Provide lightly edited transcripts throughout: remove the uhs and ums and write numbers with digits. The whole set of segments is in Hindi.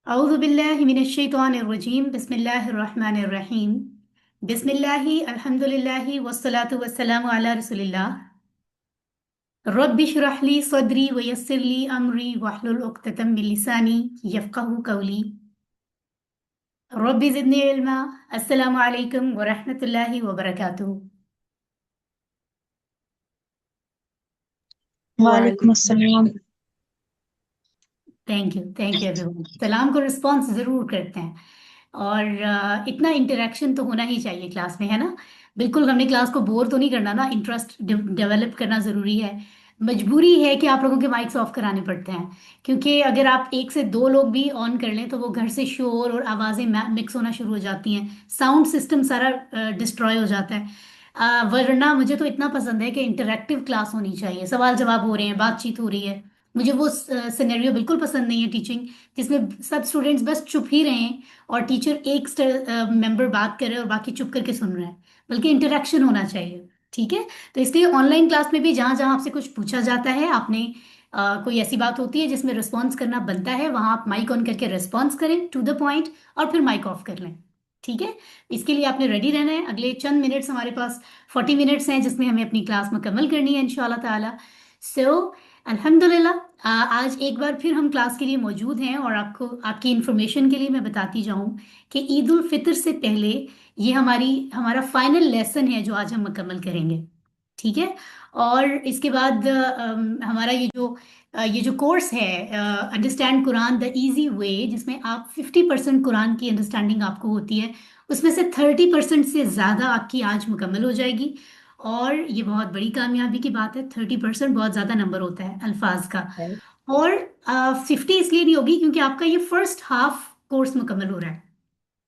औज़ु बिल्लाहि मिनश्शैतानिर्रजीम बिस्मिल्लाहिर्रहमानिर्रहीम बिस्मिल्लाहि अल्हम्दुलिल्लाहि वस्सलातु वस्सलामु अला रसूलिल्लाह रब्बि इश्रह ली सदरी व यस्सिर ली अमरी वहलुल उक़्दतम मिन लिसानी यफ़क़हू क़ौली रब्बि ज़िदनी इल्मा। अस्सलामु अलैकुम व रहमतुल्लाहि व बरकातुहू। वालेकुम अस्सलाम। Thank you everyone. सलाम को रिस्पॉन्स ज़रूर करते हैं। और इतना इंटरेक्शन तो होना ही चाहिए क्लास में, है ना। बिल्कुल हमने क्लास को बोर तो नहीं करना ना, इंटरेस्ट डेवलप करना ज़रूरी है। मजबूरी है कि आप लोगों के माइक्स ऑफ कराने पड़ते हैं, क्योंकि अगर आप एक से दो लोग भी ऑन कर लें तो वो घर से शोर और आवाज़ें मिक्स होना शुरू हो जाती हैं। साउंड सिस्टम सारा डिस्ट्रॉय हो जाता है। वरना मुझे तो इतना पसंद है कि इंटरेक्टिव क्लास होनी चाहिए, सवाल जवाब हो रहे हैं, बातचीत हो रही है। मुझे वो सिनेरियो बिल्कुल पसंद नहीं है टीचिंग, जिसमें सब स्टूडेंट्स बस चुप ही रहें और टीचर एक मेंबर बात कर रहे हैं और बाकी चुप करके सुन रहे हैं। बल्कि इंटरेक्शन होना चाहिए। ठीक है। तो इसलिए ऑनलाइन क्लास में भी जहां जहां आपसे कुछ पूछा जाता है, आपने कोई ऐसी बात होती है जिसमें रिस्पॉन्स करना बनता है, वहां आप माइक ऑन करके रिस्पॉन्स करें टू द पॉइंट, और फिर माइक ऑफ कर लें। ठीक है। इसके लिए आपने रेडी रहना है। अगले चंद मिनट्स हमारे पास 40 मिनट्स हैं, जिसमें हमें अपनी क्लास मुकम्मल करनी है इंशाल्लाह ताला। सो अल्हम्दुलिल्लाह, आज एक बार फिर हम क्लास के लिए मौजूद हैं, और आपको आपकी इंफॉर्मेशन के लिए मैं बताती जाऊं कि ईद उल फितर से पहले ये हमारा फाइनल लेसन है जो आज हम मुकम्मल करेंगे। ठीक है। और इसके बाद हमारा ये जो कोर्स है, understand Quran the easy way, जिसमें आप 50% कुरान की अंडरस्टैंडिंग आपको होती है, उसमें से 30% से ज़्यादा आपकी आज मुकम्मल हो जाएगी। और ये बहुत बड़ी कामयाबी की बात है, 30% बहुत ज़्यादा नंबर होता है अल्फाज का। और 50 इसलिए नहीं होगी क्योंकि आपका ये फर्स्ट हाफ कोर्स मुकम्मल हो रहा है।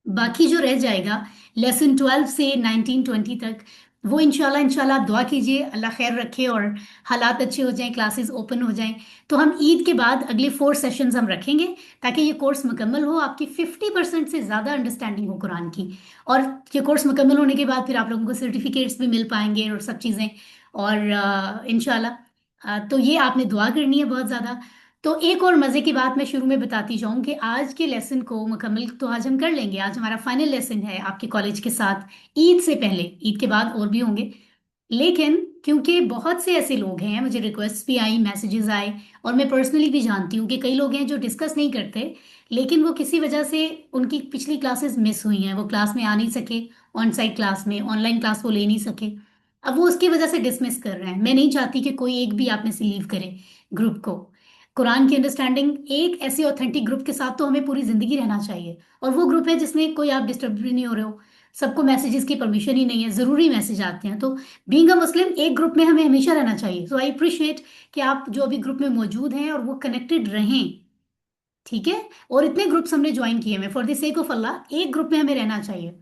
बाकी जो रह जाएगा लेसन 12 से 19-20 तक, वो इंशाल्लाह इंशाल्लाह आप दुआ कीजिए अल्लाह खैर रखे और हालात अच्छे हो जाएं, क्लासेस ओपन हो जाएं, तो हम ईद के बाद अगले 4 सेशंस हम रखेंगे, ताकि ये कोर्स मुकम्मल हो, आपकी 50% से ज़्यादा अंडरस्टैंडिंग हो कुरान की। और ये कोर्स मुकम्मल होने के बाद फिर आप लोगों को सर्टिफिकेट्स भी मिल पाएंगे और सब चीज़ें। और इंशाल्लाह तो ये आपने दुआ करनी है बहुत ज़्यादा। तो एक और मज़े की बात मैं शुरू में बताती जाऊं कि आज के लेसन को मुकम्मल तो आज हम कर लेंगे, आज हमारा फाइनल लेसन है आपके कॉलेज के साथ, ईद से पहले। ईद के बाद और भी होंगे, लेकिन क्योंकि बहुत से ऐसे लोग हैं, मुझे रिक्वेस्ट भी आई, मैसेजेस आए, और मैं पर्सनली भी जानती हूँ कि कई लोग हैं जो डिस्कस नहीं करते, लेकिन वो किसी वजह से उनकी पिछली क्लासेस मिस हुई हैं, वो क्लास में आ नहीं सके, ऑन साइट क्लास में ऑनलाइन क्लास वो ले नहीं सके। अब वो उसकी वजह से डिसमिस कर रहे हैं। मैं नहीं चाहती कि कोई एक भी आप में से लीव करे ग्रुप को। कुरान की अंडरस्टैंडिंग एक ऐसे ऑथेंटिक ग्रुप के साथ तो हमें पूरी जिंदगी रहना चाहिए, और वो ग्रुप है जिसमें कोई आप डिस्टर्ब भी नहीं हो रहे हो, सबको मैसेजेस की परमिशन ही नहीं है, जरूरी मैसेज आते हैं। तो बीइंग अ मुस्लिम एक ग्रुप में हमें हमेशा रहना चाहिए। सो आई अप्रिशिएट कि आप जो अभी ग्रुप में मौजूद हैं और वो कनेक्टेड रहें। ठीक है। और इतने ग्रुप्स हमने ज्वाइन किए हैं, फॉर द सेक ऑफ अल्लाह एक ग्रुप में हमें रहना चाहिए।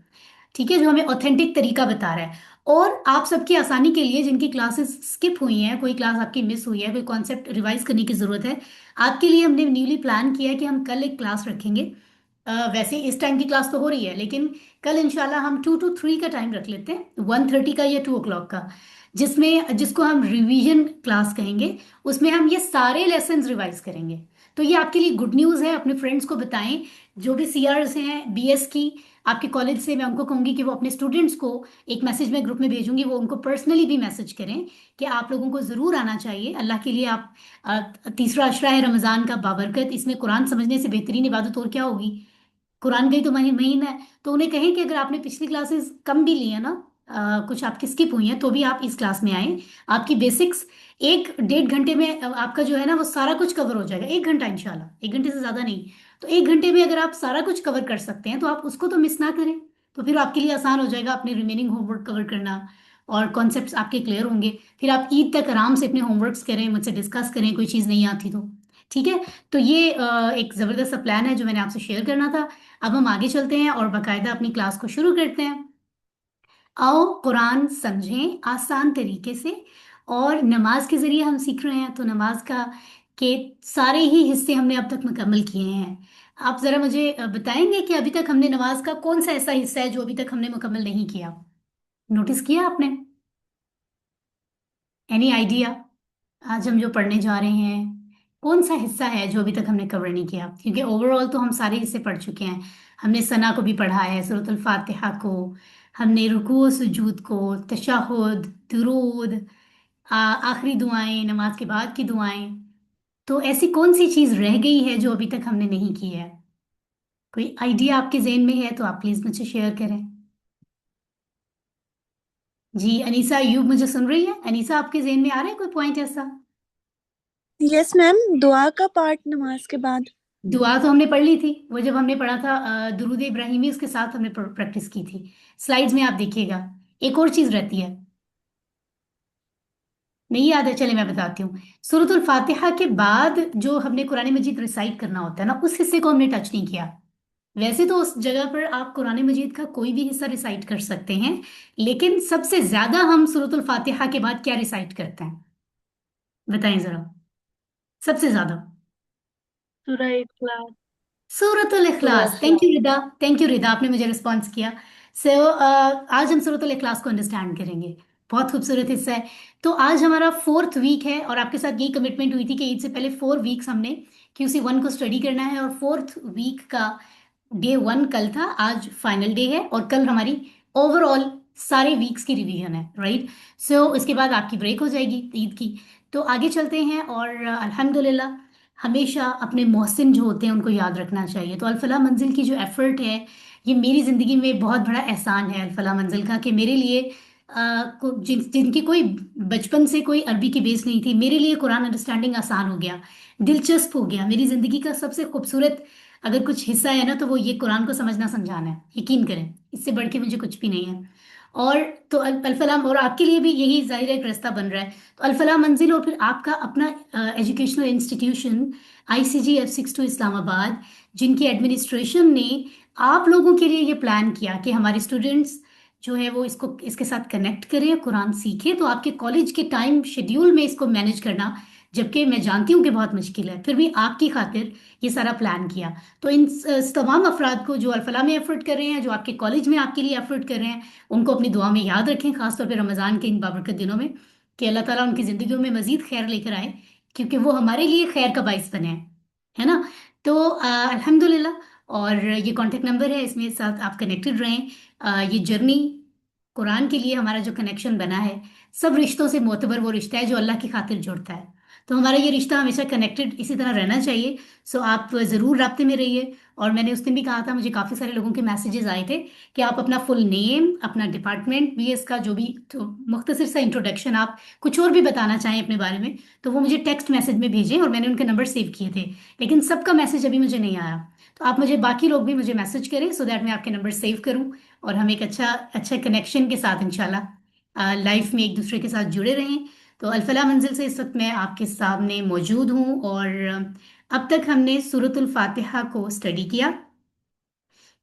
ठीक है, जो हमें ऑथेंटिक तरीका बता रहा है। और आप सबकी आसानी के लिए, जिनकी क्लासेस स्किप हुई हैं, कोई क्लास आपकी मिस हुई है, कोई कॉन्सेप्ट रिवाइज करने की जरूरत है, आपके लिए हमने न्यूली प्लान किया है कि हम कल एक क्लास रखेंगे। वैसे इस टाइम की क्लास तो हो रही है, लेकिन कल इंशाल्लाह हम 2 to 3 का टाइम रख लेते हैं, 1:30 का या 2 o'clock का, जिसको हम रिवीजन क्लास कहेंगे। उसमें हम ये सारे लेसन्स रिवाइज करेंगे। तो ये आपके लिए गुड न्यूज़ है, अपने फ्रेंड्स को बताएं। जो भी सीआर्स हैं बीएस की आपके कॉलेज से, मैं उनको कहूंगी कि वो अपने स्टूडेंट्स को एक मैसेज में ग्रुप में भेजूंगी, वो उनको पर्सनली भी मैसेज करें कि आप लोगों को ज़रूर आना चाहिए अल्लाह के लिए। आप तीसरा अशरा है रमज़ान का बाबरकत, इसमें कुरान समझने से बेहतरीन इबादत और क्या होगी। कुरान का ही तो महीना है। तो उन्हें कहें कि अगर आपने पिछली क्लासेस कम भी ली है ना, कुछ आपकी स्किप हुई हैं, तो भी आप इस क्लास में आए। आपकी बेसिक्स 1-1.5 घंटे में आपका जो है ना वो सारा कुछ कवर हो जाएगा। 1 घंटा इंशाल्लाह, 1 घंटे से ज़्यादा नहीं। तो 1 घंटे में अगर आप सारा कुछ कवर कर सकते हैं तो आप उसको तो मिस ना करें। तो फिर आपके लिए आसान हो जाएगा अपनी रिमेनिंग होमवर्क कवर करना, और कॉन्सेप्ट्स आपके क्लियर होंगे। फिर आप ईद तक आराम से अपने होमवर्क्स करें, मुझसे डिस्कस करें, कोई चीज़ नहीं आती तो। ठीक है। तो ये एक ज़बरदस्त सा प्लान है जो मैंने आपसे शेयर करना था। अब हम आगे चलते हैं और बाकायदा अपनी क्लास को शुरू करते हैं। आओ कुरान समझें आसान तरीके से। और नमाज के जरिए हम सीख रहे हैं, तो नमाज का के सारे ही हिस्से हमने अब तक मुकम्मल किए हैं। आप ज़रा मुझे बताएंगे कि अभी तक हमने नमाज का कौन सा ऐसा हिस्सा है जो अभी तक हमने मुकम्मल नहीं किया। नोटिस किया आपने? Any idea? आज हम जो पढ़ने जा रहे हैं, कौन सा हिस्सा है जो अभी तक हमने कवर नहीं किया? क्योंकि ओवरऑल तो हम सारे हिस्से पढ़ चुके हैं। हमने सना को भी पढ़ा है, सूरतुल फातिहा को, हमने रुकू सुजूद को, तशहुद, दुरूद, आखिरी दुआएं, नमाज के बाद की दुआएं। तो ऐसी कौन सी चीज रह गई है जो अभी तक हमने नहीं की है? कोई आइडिया आपके जेहन में है तो आप प्लीज मुझे शेयर करें। जी अनीसा अयूब मुझे सुन रही है? अनीसा, आपके जेहन में आ रहा है कोई पॉइंट ऐसा? यस मैम, दुआ का पार्ट नमाज के बाद। दुआ तो हमने पढ़ ली थी, वो जब हमने पढ़ा था दुरूद इब्राहिमी, उसके साथ हमने प्रैक्टिस की थी। स्लाइड्स में आप देखिएगा। एक और चीज रहती है, नहीं याद है? चले मैं बताती हूँ। सूरतुल फातिहा के बाद जो हमने कुरान मजीद रिसाइट करना होता है ना, उस हिस्से को हमने टच नहीं किया। वैसे तो उस जगह पर आप कुरान मजीद का कोई भी हिस्सा रिसाइट कर सकते हैं, लेकिन सबसे ज्यादा हम सूरतुल फातिहा के बाद क्या रिसाइट करते हैं? बताएं जरा। सबसे ज्यादा सूरह इखलास। सूरतुल सूरह इखलास। Thank you Ikhlas. Rida, thank you Rida, आपने मुझे रिस्पॉन्स किया। सो आज हम सूरतुल इखलास को अंडरस्टैंड करेंगे। बहुत खूबसूरत हिस्सा है। तो आज हमारा फोर्थ वीक है, और आपके साथ यही कमिटमेंट हुई थी कि ईद से पहले 4 वीक्स हमने QC1 को स्टडी करना है, और फोर्थ वीक का डे 1 कल था, आज फाइनल डे है, और कल हमारी ओवरऑल सारे वीक्स की रिवीजन है, राइट? सो इसके बाद आपकी ब्रेक हो जाएगी ईद की। तो आगे चलते हैं, और अल्हम्दुलिल्लाह हमेशा अपने मोहसिन जो होते हैं उनको याद रखना चाहिए। तो अल फलाह मंजिल की जो एफर्ट है, ये मेरी ज़िंदगी में बहुत बड़ा एहसान है अल फलाह मंजिल का, कि मेरे लिए जिनकी कोई बचपन से कोई अरबी की बेस नहीं थी, मेरे लिए कुरान अंडरस्टैंडिंग आसान हो गया, दिलचस्प हो गया। मेरी ज़िंदगी का सबसे खूबसूरत अगर कुछ हिस्सा है ना, तो वो ये कुरान को समझना समझाना है। यकीन करें, इससे बढ़ के मुझे कुछ भी नहीं है। और तो अल फलाह, और आपके लिए भी यही जाहिर है एक रास्ता बन रहा है। तो अल फलाह मंजिल और फिर आपका अपना educational institution ICG F62 Islamabad, जिनकी एडमिनिस्ट्रेशन ने आप लोगों के लिए ये प्लान किया कि हमारे स्टूडेंट्स जो है वो इसको इसके साथ कनेक्ट करें, कुरान सीखें। तो आपके कॉलेज के टाइम शेड्यूल में इसको मैनेज करना, जबकि मैं जानती हूँ कि बहुत मुश्किल है, फिर भी आपकी खातिर ये सारा प्लान किया। तो इन तमाम अफराद को जो अल फलाह में एफर्ट कर रहे हैं, जो आपके कॉलेज में आपके लिए एफर्ट कर रहे हैं, उनको अपनी दुआ में याद रखें, खासतौर पर रमज़ान के इन बाबरकत दिनों में, कि अल्लाह ताला उनकी ज़िंदगियों में मज़ीद खैर लेकर आए, क्योंकि वो हमारे लिए खैर का बाइस बने हैं, है ना? तो अल्हम्दुलिल्लाह। और ये कॉन्टेक्ट नंबर है, इसमें साथ आप कनेक्टेड रहें। ये जर्नी कुरान के लिए हमारा जो कनेक्शन बना है, सब रिश्तों से मोतबर वो रिश्ता है जो अल्लाह की खातिर जुड़ता है। तो हमारा ये रिश्ता हमेशा कनेक्टेड इसी तरह रहना चाहिए। सो आप ज़रूर राब्ते में रहिए। और मैंने उस दिन भी कहा था, मुझे काफ़ी सारे लोगों के मैसेजेस आए थे कि आप अपना फुल नेम, अपना डिपार्टमेंट, BS का जो भी तो मुख्तसर सा इंट्रोडक्शन, आप कुछ और भी बताना चाहें अपने बारे में, तो वो मुझे टेक्स्ट मैसेज में भेजें। और मैंने उनके नंबर सेव किए थे, लेकिन सबका मैसेज अभी मुझे नहीं आया। तो आप मुझे, बाकी लोग भी मुझे मैसेज करें, सो दैट मैं आपके नंबर सेव करूं, और हम एक अच्छा अच्छा कनेक्शन के साथ इंशाल्लाह लाइफ में एक दूसरे के साथ जुड़े रहें। तो अल्फला मंजिल से इस वक्त मैं आपके सामने मौजूद हूँ, और अब तक हमने सूरतुल फातिहा को स्टडी किया,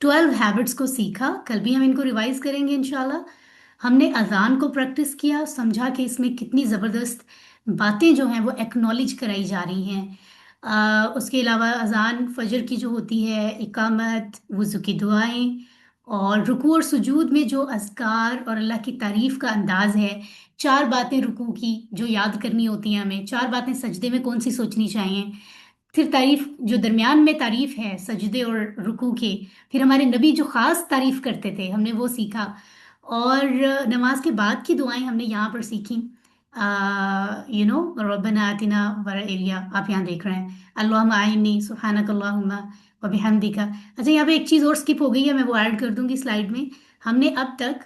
12 हैबिट्स को सीखा, कल भी हम इनको रिवाइज करेंगे इंशाल्लाह। हमने अजान को प्रैक्टिस किया, समझा कि इसमें कितनी ज़बरदस्त बातें जो हैं वो एक्नॉलेज कराई जा रही हैं। उसके अलावा अजान फजर की जो होती है, इकामत, वुज़ू की दुआएं, और रुकू और सुजूद में जो अज़कार और अल्लाह की तारीफ का अंदाज है। 4 बातें रुकू की जो याद करनी होती हैं हमें, 4 बातें सजदे में कौन सी सोचनी चाहिए। फिर तारीफ जो दरमियान में तारीफ है सजदे और रुकू के, फिर हमारे नबी जो खास तारीफ करते थे हमने वो सीखा। और नमाज के बाद की दुआएं हमने यहाँ पर सीखी। रब्बना आतिना वरा एरिया आप यहाँ देख रहे हैं, अल्लाहुम्मा आइन्नी सुब्हानक अल्लाहुम्मा व बिहम्दिका। अच्छा, यहाँ पे एक चीज़ और स्किप हो गई है, मैं वो ऐड कर दूंगी स्लाइड में। हमने अब तक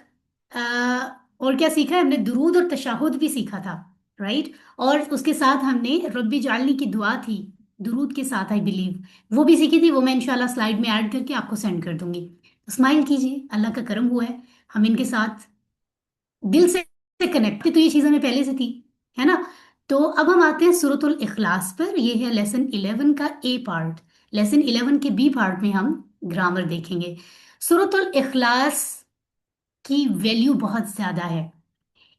और क्या सीखा है? हमने दुरूद और तशहुद भी सीखा था, राइट? और उसके साथ हमने रब्बी जालनी की दुआ थी, दुरूद के साथ, आई बिलीव वो भी सीखी थी। वो मैं इंशाल्लाह स्लाइड में ऐड करके आपको सेंड कर दूंगी। तो स्माइल कीजिए, अल्लाह का करम हुआ है, हम इनके साथ दिल से कनेक्ट थे, तो ये चीज़ हमें पहले से थी, है ना? तो अब हम आते हैं सूरतुल इखलास पर। ये है लेसन 11 का A पार्ट। लेसन 11 के B पार्ट में हम ग्रामर देखेंगे। सूरतुल इखलास की वैल्यू बहुत ज्यादा है।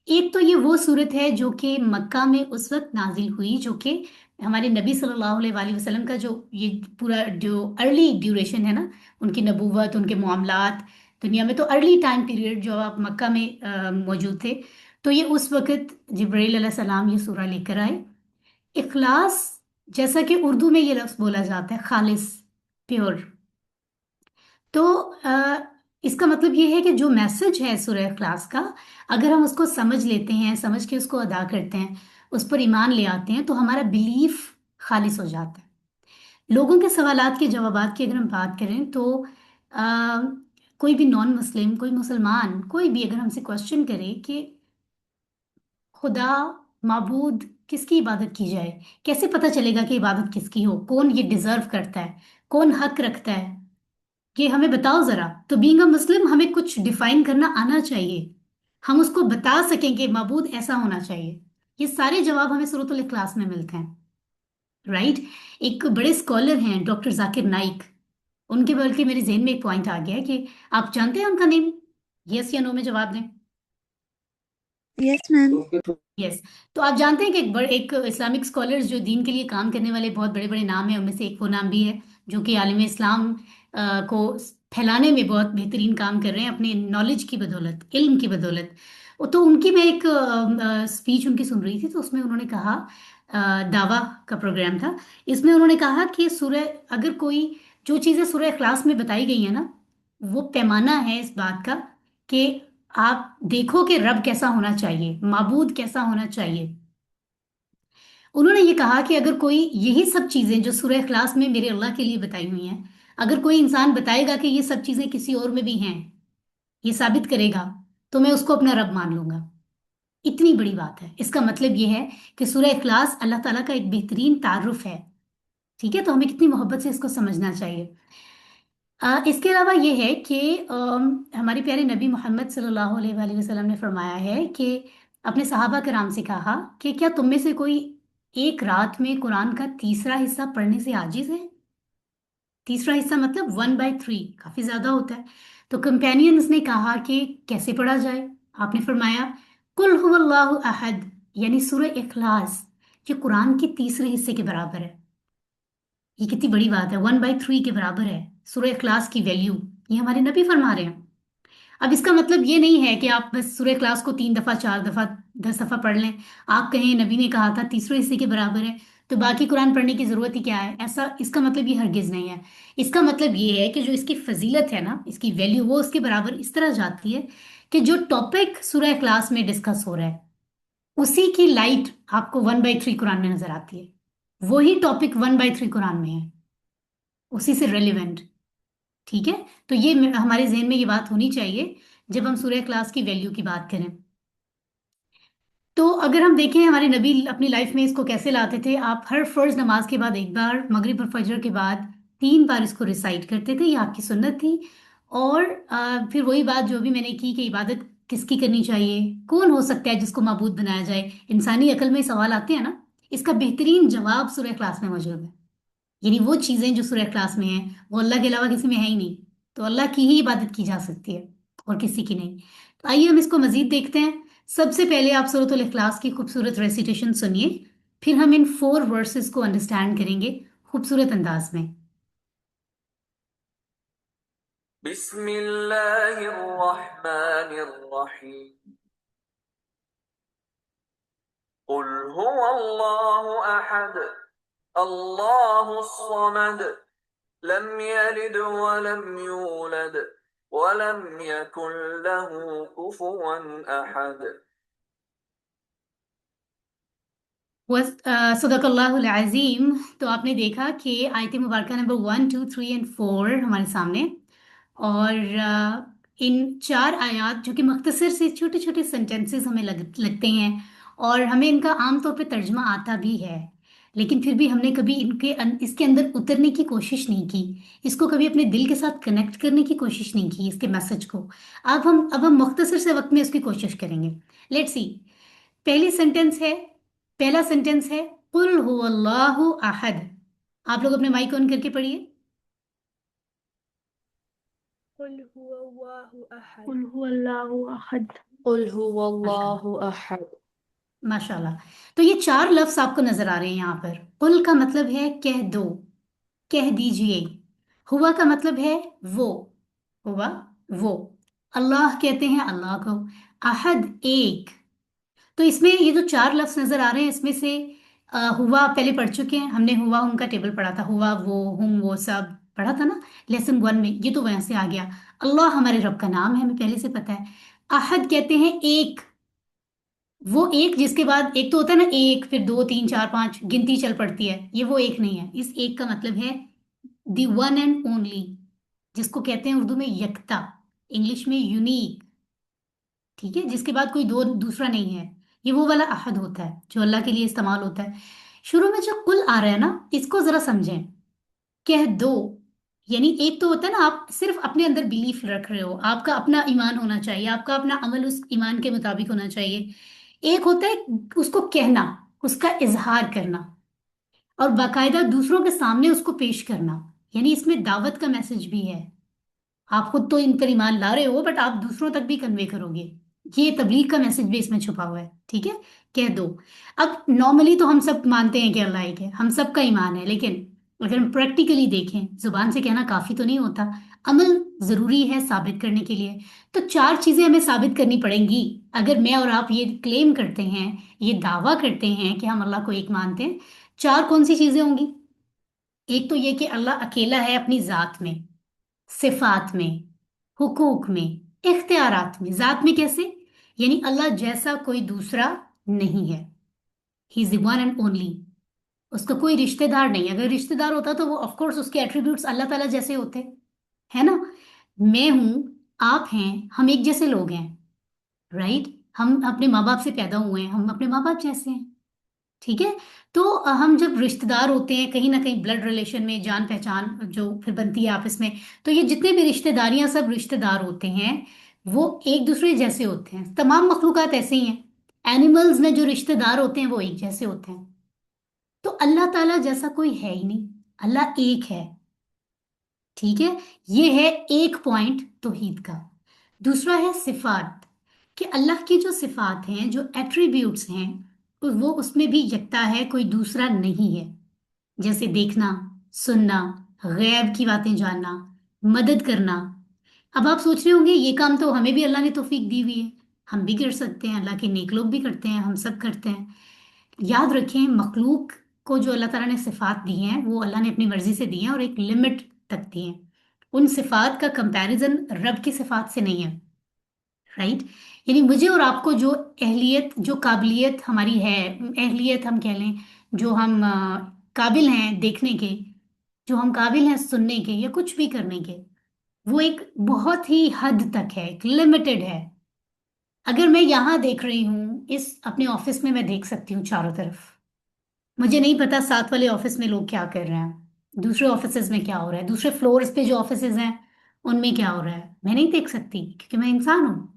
एक तो ये वो सूरत है जो कि मक्का में उस वक्त नाजिल हुई, जो कि हमारे नबी सल्लल्लाहु अलैहि वसल्लम का जो ये पूरा जो अर्ली ड्यूरेशन है ना, उनकी नबूवत, उनके मामलात दुनिया में, तो अर्ली टाइम पीरियड जो आप मक्का में मौजूद थे, तो ये उस वक्त जिब्राइल अलैहिस्सलाम ये सूरा लेकर आए। इखलास जैसा कि उर्दू में ये लफ्ज बोला जाता है खालिस, प्योर। तो इसका मतलब ये है कि जो मैसेज है सूरह इखलास का, अगर हम उसको समझ लेते हैं, समझ के उसको अदा करते हैं, उस पर ईमान ले आते हैं, तो हमारा बिलीफ खालिस हो जाता है। लोगों के सवालात के जवाबात की अगर हम बात करें तो आ, कोई भी नॉन मुस्लिम, कोई मुसलमान, कोई भी अगर हमसे क्वेश्चन करे कि खुदा, माबूद, किसकी इबादत की जाए, कैसे पता चलेगा कि इबादत किसकी हो, कौन ये डिजर्व करता है, कौन हक रखता है, ये हमें बताओ जरा। तो बीइंग अ मुस्लिम हमें कुछ डिफाइन करना आना चाहिए, हम उसको बता सकें कि माबूद ऐसा होना चाहिए। ये सारे जवाब हमें सूरतुल इखलास में मिलते हैं, राइट। एक बड़े स्कॉलर हैं डॉक्टर जाकिर नाइक, उनके बल्कि मेरे जेहन में एक पॉइंट आ गया है कि आप जानते हैं उनका नेम? यस या नो में जवाब दें। Yes ma'am. यस। तो आप जानते हैं कि एक इस्लामिक स्कॉलर्स जो दीन के लिए काम करने वाले बहुत बड़े बड़े नाम हैं, उनमें से एक वो नाम भी है, जो कि आलम इस्लाम को फैलाने में बहुत बेहतरीन काम कर रहे हैं अपने नॉलेज की बदौलत, इल्म की बदौलत। तो उनकी मैं एक स्पीच उनकी सुन रही थी, तो उसमें उन्होंने कहा, दावा का प्रोग्राम था, इसमें उन्होंने कहा कि सूरह, अगर कोई, जो चीज़ें सूरह इखलास में बताई गई है ना, वो पैमाना है इस बात का कि आप देखो कि रब कैसा होना चाहिए, माबूद कैसा होना चाहिए। उन्होंने ये कहा कि अगर कोई यही सब चीजें जो सूरह इखलास में मेरे अल्लाह के लिए बताई हुई हैं, अगर कोई इंसान बताएगा कि ये सब चीजें किसी और में भी हैं, ये साबित करेगा, तो मैं उसको अपना रब मान लूंगा। इतनी बड़ी बात है। इसका मतलब ये है कि सूरह इखलास अल्लाह ताला का एक बेहतरीन तारुफ है। ठीक है, तो हमें कितनी मोहब्बत से इसको समझना चाहिए। इसके अलावा ये है कि हमारे प्यारे नबी मोहम्मद सल्लल्लाहु अलैहि वसल्लम ने फरमाया है कि अपने सहाबा कराम से कहा कि क्या तुम में से कोई एक रात में कुरान का तीसरा हिस्सा पढ़ने से आजिज है? तीसरा हिस्सा मतलब 1/3, काफी ज्यादा होता है। तो कंपेनियंस ने कहा कि कैसे पढ़ा जाए? आपने फरमाया, कुल हुवल्लाहु अहद, यानी सूरह इखलास, जो कुरान के तीसरे हिस्से के बराबर है। ये कितनी बड़ी बात है, 1/3 के बराबर है सूरह इखलास की वैल्यू। ये हमारे नबी फरमा रहे हैं। अब इसका मतलब ये नहीं है कि आप बस सूरह इखलास को 3 दफा, 4 दफा, 10 दफा पढ़ लें। आप कहें नबी ने कहा था तीसरे हिस्से के बराबर है, तो बाकी कुरान पढ़ने की जरूरत ही क्या है, ऐसा इसका मतलब ये हरगिज नहीं है। इसका मतलब ये है कि जो इसकी फजीलत है ना, इसकी वैल्यू, वो उसके बराबर इस तरह जाती है कि जो टॉपिक सूरह इखलास में डिस्कस हो रहा है, उसी की लाइट आपको 1/3 कुरान में नजर आती है। वही टॉपिक 1/3 कुरान में है, उसी से रेलिवेंट। ठीक है, तो ये हमारे जहन में ये बात होनी चाहिए जब हम सूर्य क्लास की वैल्यू की बात करें। तो अगर हम देखें हमारे नबी अपनी लाइफ में इसको कैसे लाते थे, आप हर फर्ज नमाज के बाद एक बार, मगरिब और फजर के बाद 3 बार इसको रिसाइट करते थे, ये आपकी सुन्नत थी। और फिर वही बात जो भी मैंने की कि इबादत किसकी करनी चाहिए, कौन हो सकता है जिसको माबूद बनाया जाए, इंसानी अकल में सवाल आते हैं ना, इसका बेहतरीन जवाब सूर्य क्लास में मौजूद है। यानी वो चीजें जो सूरह इखलास में हैं, वो अल्लाह के अलावा किसी में है ही नहीं। तो अल्लाह की ही इबादत की जा सकती है, और किसी की नहीं। तो आइए हम इसको मजीद देखते हैं। सबसे पहले आप सूरतुल इखलास की खूबसूरत रेसिटेशन सुनिए, फिर हम इन 4 वर्सेस को अंडरस्टैंड करेंगे खूबसूरत अंदाज में। बिस्मिल्लाहिर्रहमानिर्रहीम। कुल हुवल्लाहु अहद, अल्लाहुस्समद, लम यलिद वलम यूलद, वलम यकुन लहू कुफुवन अहद। सदक़ल्लाहुल अज़ीम। तो आपने देखा कि आयत मुबारक नंबर 1, 2, 3 और 4 हमारे सामने, और इन 4 आयात जो कि मुख्तसर से छोटे छोटे सेंटेंसेस हमें लगते हैं, और हमें इनका आमतौर पे तर्जमा आता भी है, लेकिन फिर भी हमने कभी इसके अंदर उतरने की कोशिश नहीं की, इसको कभी अपने दिल के साथ कनेक्ट करने की कोशिश नहीं की, इसके मैसेज को। अब हम मुख्तसर से वक्त में इसकी कोशिश करेंगे। Let's see. पहली सेंटेंस है पहला सेंटेंस है, कुल हुवल्लाहु अहद। आप लोग अपने माइक ऑन करके पढ़िए। कुल हुवल्लाहु अहद। कुल हुवल्लाहु अहद। कुल माशाल्लाह, हुवल्लाहु अहद। माशाल्लाह। तो ये 4 लफ्ज आपको नजर आ रहे हैं यहाँ पर। कुल का मतलब है कह दो, कह दीजिए। हुआ का मतलब है वो, हुआ वो। अल्लाह कहते हैं अल्लाह को। अहद एक। तो इसमें ये जो 4 लफ्ज नजर आ रहे हैं, इसमें से हुआ पहले पढ़ चुके हैं हमने, हुआ हम का टेबल पढ़ा था, हुआ वो हम वो सब पढ़ा था ना लेसन 1 में। ये तो वहां से आ गया। अल्लाह हमारे रब का नाम है, हमें पहले से पता है। अहद कहते हैं एक, वो एक जिसके बाद एक तो होता है ना, एक फिर दो तीन चार पांच गिनती चल पड़ती है, ये वो एक नहीं है। इस एक का मतलब है दी वन एंड ओनली, जिसको कहते हैं उर्दू में यकता, इंग्लिश में यूनिक। ठीक है, जिसके बाद कोई दो दूसरा नहीं है। ये वो वाला अहद होता है जो अल्लाह के लिए इस्तेमाल होता है। शुरू में जो कुल आ रहा है ना, इसको जरा समझें। कह दो, यानी एक तो होता है ना, आप सिर्फ अपने अंदर बिलीफ रख रहे हो, आपका अपना ईमान होना चाहिए, आपका अपना अमल उस ईमान के मुताबिक होना चाहिए। एक होता है उसको कहना, उसका इजहार करना, और बाकायदा दूसरों के सामने उसको पेश करना, यानी इसमें दावत का मैसेज भी है। आप खुद तो इन पर ईमान ला रहे हो, बट आप दूसरों तक भी कन्वे करोगे। ये तबलीग का मैसेज भी इसमें छुपा हुआ है। ठीक है, कह दो। अब नॉर्मली तो हम सब मानते हैं कि अल्लाह एक है, हम सबका ईमान है, लेकिन अगर हम प्रैक्टिकली देखें, जुबान से कहना काफी तो नहीं होता, अमल जरूरी है साबित करने के लिए। तो चार चीजें हमें साबित करनी पड़ेंगी। अगर मैं और आप ये क्लेम करते हैं, ये दावा करते हैं कि हम अल्लाह को एक मानते हैं, चार कौन सी चीजें होंगी? एक तो ये कि अल्लाह अकेला है अपनी जात में, सिफात में, हुकूक में, इख्तियारात में। जात में कैसे? यानी अल्लाह जैसा कोई दूसरा नहीं है, he is one and only. उसका कोई रिश्तेदार नहीं, अगर रिश्तेदार होता तो वो ऑफ कोर्स उसके एट्रीब्यूट्स अल्लाह ताला जैसे होते, है ना। मैं हूं, आप हैं, हम एक जैसे लोग हैं, राइट। हम अपने माँ बाप से पैदा हुए हैं, हम अपने माँ बाप जैसे हैं। ठीक है। तो हम जब रिश्तेदार होते हैं कहीं ना कहीं ब्लड रिलेशन में, जान पहचान जो फिर बनती है आपस में, तो ये जितने भी रिश्तेदारियां, सब रिश्तेदार होते हैं, वो एक दूसरे जैसे होते हैं। तमाम मखलूकात ऐसे ही हैं। एनिमल्स में जो रिश्तेदार होते हैं वो एक जैसे होते हैं। तो अल्लाह ताला जैसा कोई है ही नहीं, अल्लाह एक है। ठीक है, ये है एक पॉइंट तौहीद का। दूसरा है सिफात, कि अल्लाह की जो सिफात हैं, जो एट्रीब्यूट्स हैं, वो उसमें भी यकता है, कोई दूसरा नहीं है। जैसे देखना, सुनना, गैब की बातें जानना, मदद करना। अब आप सोच रहे होंगे ये काम तो हमें भी अल्लाह ने तौफीक दी हुई है, हम भी कर सकते हैं, अल्लाह के नेक लोग भी करते हैं, हम सब करते हैं। याद रखें, मखलूक को जो अल्लाह ताला ने सिफात दी हैं, वो अल्लाह ने अपनी मर्जी से दी हैं और एक लिमिट तक दी हैं। उन सिफात का कंपैरिजन रब की सिफात से नहीं है, राइट। यानी मुझे और आपको जो अहलियत, जो काबिलियत हमारी है, अहलियत हम कह लें, जो हम काबिल हैं देखने के, जो हम काबिल हैं सुनने के, या कुछ भी करने के, वो एक बहुत ही हद तक है, एक लिमिटेड है। अगर मैं यहाँ देख रही हूँ, इस अपने ऑफिस में मैं देख सकती हूँ चारों तरफ, मुझे नहीं पता साथ वाले ऑफिस में लोग क्या कर रहे हैं, दूसरे ऑफिसेज में क्या हो रहा है, दूसरे फ्लोर्स पे जो ऑफिसेज हैं उनमें क्या हो रहा है, मैं नहीं देख सकती क्योंकि मैं इंसान हूँ।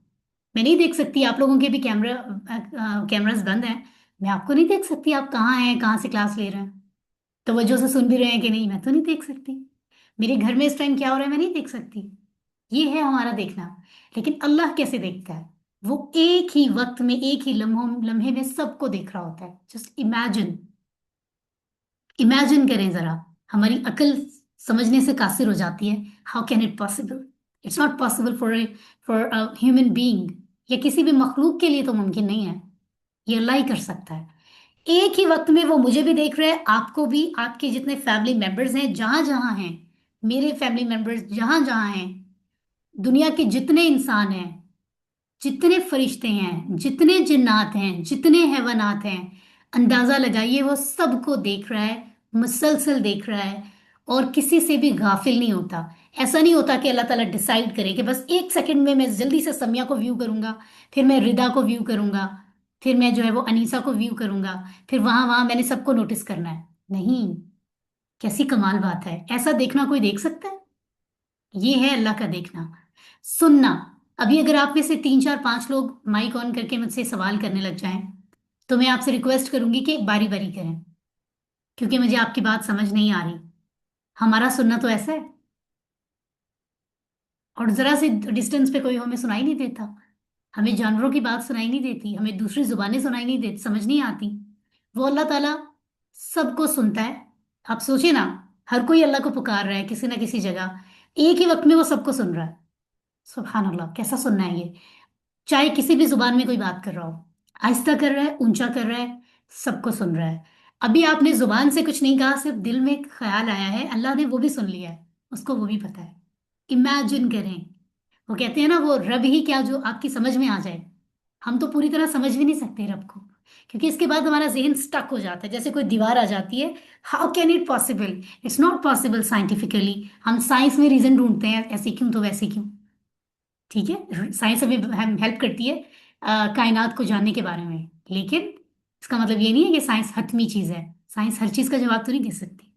मैं नहीं देख सकती, आप लोगों के भी कैमरास बंद हैं, मैं आपको नहीं देख सकती आप कहाँ हैं, कहाँ से क्लास ले रहे हैं, तवज्जो से सुन भी रहे हैं कि नहीं, मैं तो नहीं देख सकती। मेरे घर में इस टाइम क्या हो रहा है मैं नहीं देख सकती। ये है हमारा देखना। लेकिन अल्लाह कैसे देखता है? वो एक ही वक्त में, एक ही लम्हे में सबको देख रहा होता है। जस्ट इमेजिन, इमेजिन करें जरा। हमारी अकल समझने से कासिर हो जाती है। How can it possible? It's not possible for a human being, या किसी भी मखलूक के लिए तो मुमकिन नहीं है। ये अल्लाह ही कर सकता है। एक ही वक्त में वो मुझे भी देख रहे हैं, आपको भी, आपके जितने फैमिली मेंबर्स हैं जहां जहां हैं, मेरे फैमिली मेंबर्स जहां जहां हैं, दुनिया के जितने इंसान हैं, जितने फरिश्ते हैं, जितने जिन्नात हैं, जितने हैवानात हैं, अंदाजा लगाइए वो सबको देख रहा है, मुसलसल देख रहा है, और किसी से भी गाफिल नहीं होता। ऐसा नहीं होता कि अल्लाह ताला डिसाइड करे कि बस एक सेकंड में मैं जल्दी से समिया को व्यू करूंगा, फिर मैं रिदा को व्यू करूंगा, फिर मैं जो है वो अनीसा को व्यू करूंगा, फिर वहां वहां मैंने सबको नोटिस करना है। नहीं, कैसी कमाल बात है, ऐसा देखना कोई देख सकता है? ये है अल्लाह का देखना। सुनना, अभी अगर आप में से तीन चार पांच लोग माइक ऑन करके मुझसे सवाल करने लग जाएं, तो मैं आपसे रिक्वेस्ट करूंगी कि बारी बारी करें, क्योंकि मुझे आपकी बात समझ नहीं आ रही। हमारा सुनना तो ऐसा है, और जरा से डिस्टेंस पे कोई हमें सुनाई नहीं देता, हमें जानवरों की बात सुनाई नहीं देती, हमें दूसरी जुबानें सुनाई नहीं देती, समझ नहीं आती। वो अल्लाह ताला सबको सुनता है। आप सोचिए ना, हर कोई अल्लाह को पुकार रहा है किसी ना किसी जगह, एक ही वक्त में वो सबको सुन रहा है। सुभान अल्लाह, कैसा सुनना है ये! चाहे किसी भी जुबान में कोई बात कर रहा हो, आहिस्ता कर रहा है, ऊंचा कर रहा है, सबको सुन रहा है। अभी आपने जुबान से कुछ नहीं कहा, सिर्फ दिल में एक ख्याल आया है, अल्लाह ने वो भी सुन लिया है, उसको वो भी पता है। इमेजिन करें, वो कहते हैं ना, वो रब ही क्या जो आपकी समझ में आ जाए। हम तो पूरी तरह समझ भी नहीं सकते रब को, क्योंकि इसके बाद हमारा जहन स्टक हो जाता है, जैसे कोई दीवार आ जाती है। How can it possible? It's not possible scientifically. हम साइंस में रीजन ढूंढते हैं, ऐसे क्यों तो वैसे क्यों। ठीक है, साइंस हमें हम हेल्प करती है कायनात को जानने के बारे में, लेकिन इसका मतलब ये नहीं है कि साइंस हतमी चीज है। साइंस हर चीज का जवाब तो नहीं दे सकती,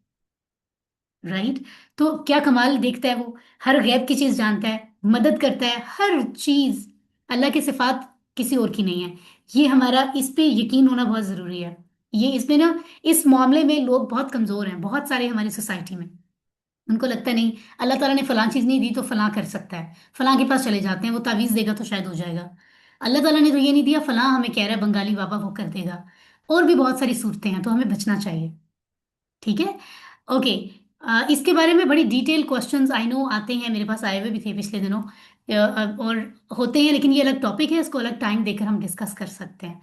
राइट? तो क्या कमाल देखता है वो, हर गैब की चीज जानता है, मदद करता है, हर चीज। अल्लाह की सिफात किसी और की नहीं है। ये हमारा इस पे यकीन होना बहुत जरूरी है। ये इसमें ना, इस मामले में लोग बहुत कमजोर हैं, बहुत सारे हमारी सोसाइटी में। उनको लगता नहीं अल्लाह ताला ने फलां चीज नहीं दी तो फलां कर सकता है, फलां के पास चले जाते हैं, वो तावीज देगा तो शायद हो जाएगा। अल्लाह ताला ने तो ये नहीं दिया, फलां हमें कह रहा है बंगाली बाबा वो कर देगा। और भी बहुत सारी सूरतें हैं, तो हमें बचना चाहिए। ठीक है, ओके। इसके बारे में बड़ी डिटेल क्वेश्चंस आई नो आते हैं, मेरे पास आए हुए भी थे पिछले दिनों। और होते हैं, लेकिन ये अलग टॉपिक है, इसको अलग टाइम देकर हम डिस्कस कर सकते हैं।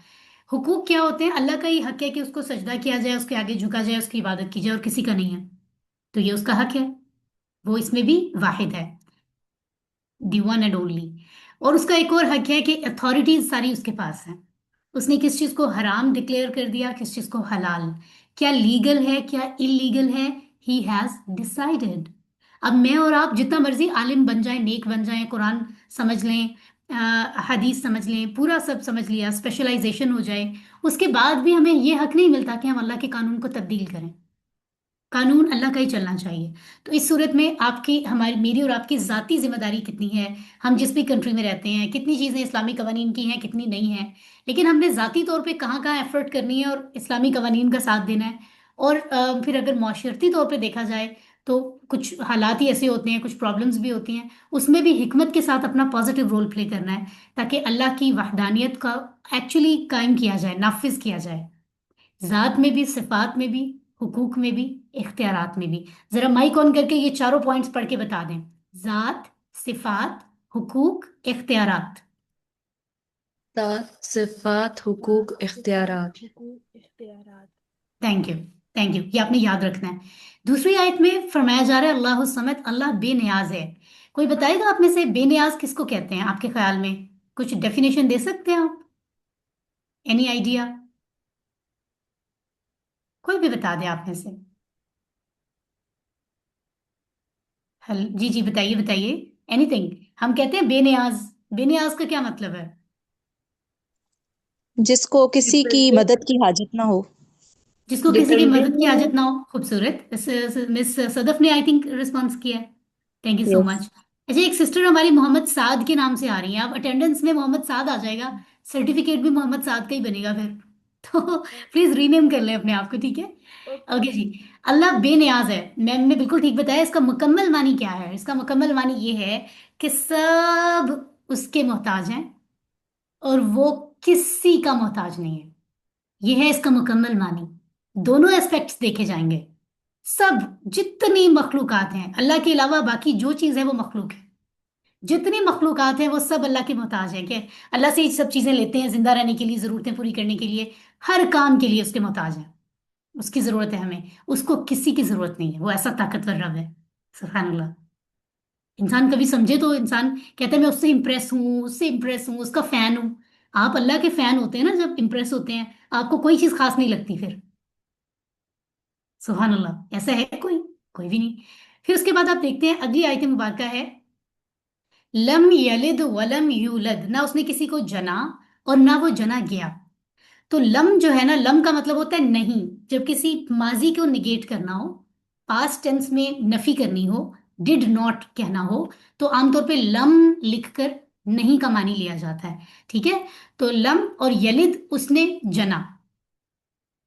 हुकूक क्या होते हैं? अल्लाह का ही हक है कि उसको सजदा किया जाए, उसके आगे झुका जाए, उसकी इबादत की जाए, और किसी का नहीं है। तो ये उसका हक है, वो इसमें भी वाहिद है, दी वन एंड ओनली। और उसका एक और हक है कि अथॉरिटीज सारी उसके पास है। उसने किस चीज को हराम डिक्लेयर कर दिया, किस चीज को हलाल, क्या लीगल है क्या इलीगल है, ही हैज डिसाइडेड। अब मैं और आप जितना मर्जी आलिम बन जाएं, नेक बन जाएं, कुरान समझ लें, हदीस समझ लें, पूरा सब समझ लिया, स्पेशलाइजेशन हो जाए, उसके बाद भी हमें ये हक नहीं मिलता कि हम अल्लाह के कानून को तब्दील करें। कानून अल्लाह का ही चलना चाहिए। तो इस सूरत में आपकी, हमारी, मेरी और आपकी जाती जिम्मेदारी कितनी है, हम जिस भी कंट्री में रहते हैं, कितनी चीज़ें इस्लामी कवानीन की हैं, कितनी नहीं है, लेकिन हमने जाती तौर पे कहाँ कहाँ एफर्ट करनी है और इस्लामी कवानीन का साथ देना है। और फिर अगर माशरती तौर पे देखा जाए तो कुछ हालात ही ऐसे होते हैं, कुछ प्रॉब्लम्स भी होती हैं, उसमें भी हिकमत के साथ अपना पॉजिटिव रोल प्ले करना है, ताकि अल्लाह की वहदानियत का एक्चुअली कायम किया जाए, नाफिज किया जाए। जात में भी, सिफात में भी, हुकूक में भी, इख्तियारात में भी। जरा माइक ऑन करके ये चारों पॉइंट्स पढ़ के बता दें। जात, सिफात, हुकूक, इख्तियारात। तात, सिफात, हुकूक, इख्तियारात। हुकूक इख्तियारात। थैंक यू, थैंक यू, ये आपने याद रखना है। दूसरी आयत में फरमाया जा रहा है अल्लाह समद, अल्लाह बेनियाज है। कोई बताएगा आप में से बेनियाज किसको कहते हैं आपके ख्याल में? कुछ डेफिनेशन दे सकते हैं आप? Any idea? कोई भी बता दे आप में से। हल जी जी, बताइए बताइए, एनीथिंग। हम कहते हैं बेनियाज, बेनियाज का क्या मतलब है? जिसको किसी की डिपेंडेंट। मदद की हाजत ना हो। जिसको किसी की मदद डिपेंडेंट की है। हाजत ना हो। खूबसूरत, मिस सदफ ने आई थिंक रिस्पॉन्स किया है। Thank you so yes. Much. अच्छा, एक सिस्टर हमारी मोहम्मद साद के नाम से आ रही हैं, आप अटेंडेंस में मोहम्मद साद आ जाएगा, सर्टिफिकेट भी मोहम्मद साद का ही बनेगा फिर। तो प्लीज रीनेम कर लें अपने आप को, ठीक है? ओके। ओके जी। अल्लाह बेनियाज है, मैम ने बिल्कुल ठीक बताया। इसका मुकम्मल मानी क्या है? इसका मुकम्मल मानी ये है कि सब उसके मोहताज हैं और वो किसी का मोहताज नहीं है। ये है इसका मुकम्मल मानी। दोनों एस्पेक्ट्स देखे जाएंगे। सब, जितनी मखलूकात हैं अल्लाह के अलावा, बाकी जो चीज है वो मखलूक है। जितनी मखलूकात हैं वो सब अल्लाह के मोहताज हैं, कि अल्लाह से ये सब चीजें लेते हैं जिंदा रहने के लिए, जरूरतें पूरी करने के लिए, हर काम के लिए उसके मोहताज हैं। उसकी जरूरत है हमें, उसको किसी की जरूरत नहीं है। वो ऐसा ताकतवर रब है, सुभान अल्लाह। इंसान कभी समझे तो इंसान कहता है मैं उससे इंप्रेस हूँ, उससे इंप्रेस हूँ, उसका फैन हूँ। आप अल्लाह के फैन होते हैं ना, जब इंप्रेस होते हैं, आपको कोई चीज खास नहीं लगती फिर। सुभान अल्लाह, ऐसा है कोई? कोई भी नहीं। फिर उसके बाद आप देखते हैं अगली आयत मुबारका है, लम यलिद वलम यूलद, ना उसने किसी को जना और ना वो जना गया। तो लम जो है ना, लम का मतलब होता है नहीं। जब किसी माजी को निगेट करना हो, पास्ट टेंस में नफी करनी हो, डिड नॉट कहना हो, तो आमतौर पे लम लिखकर नहीं का मानी लिया जाता है। ठीक है, तो लम और यलिद, उसने जना,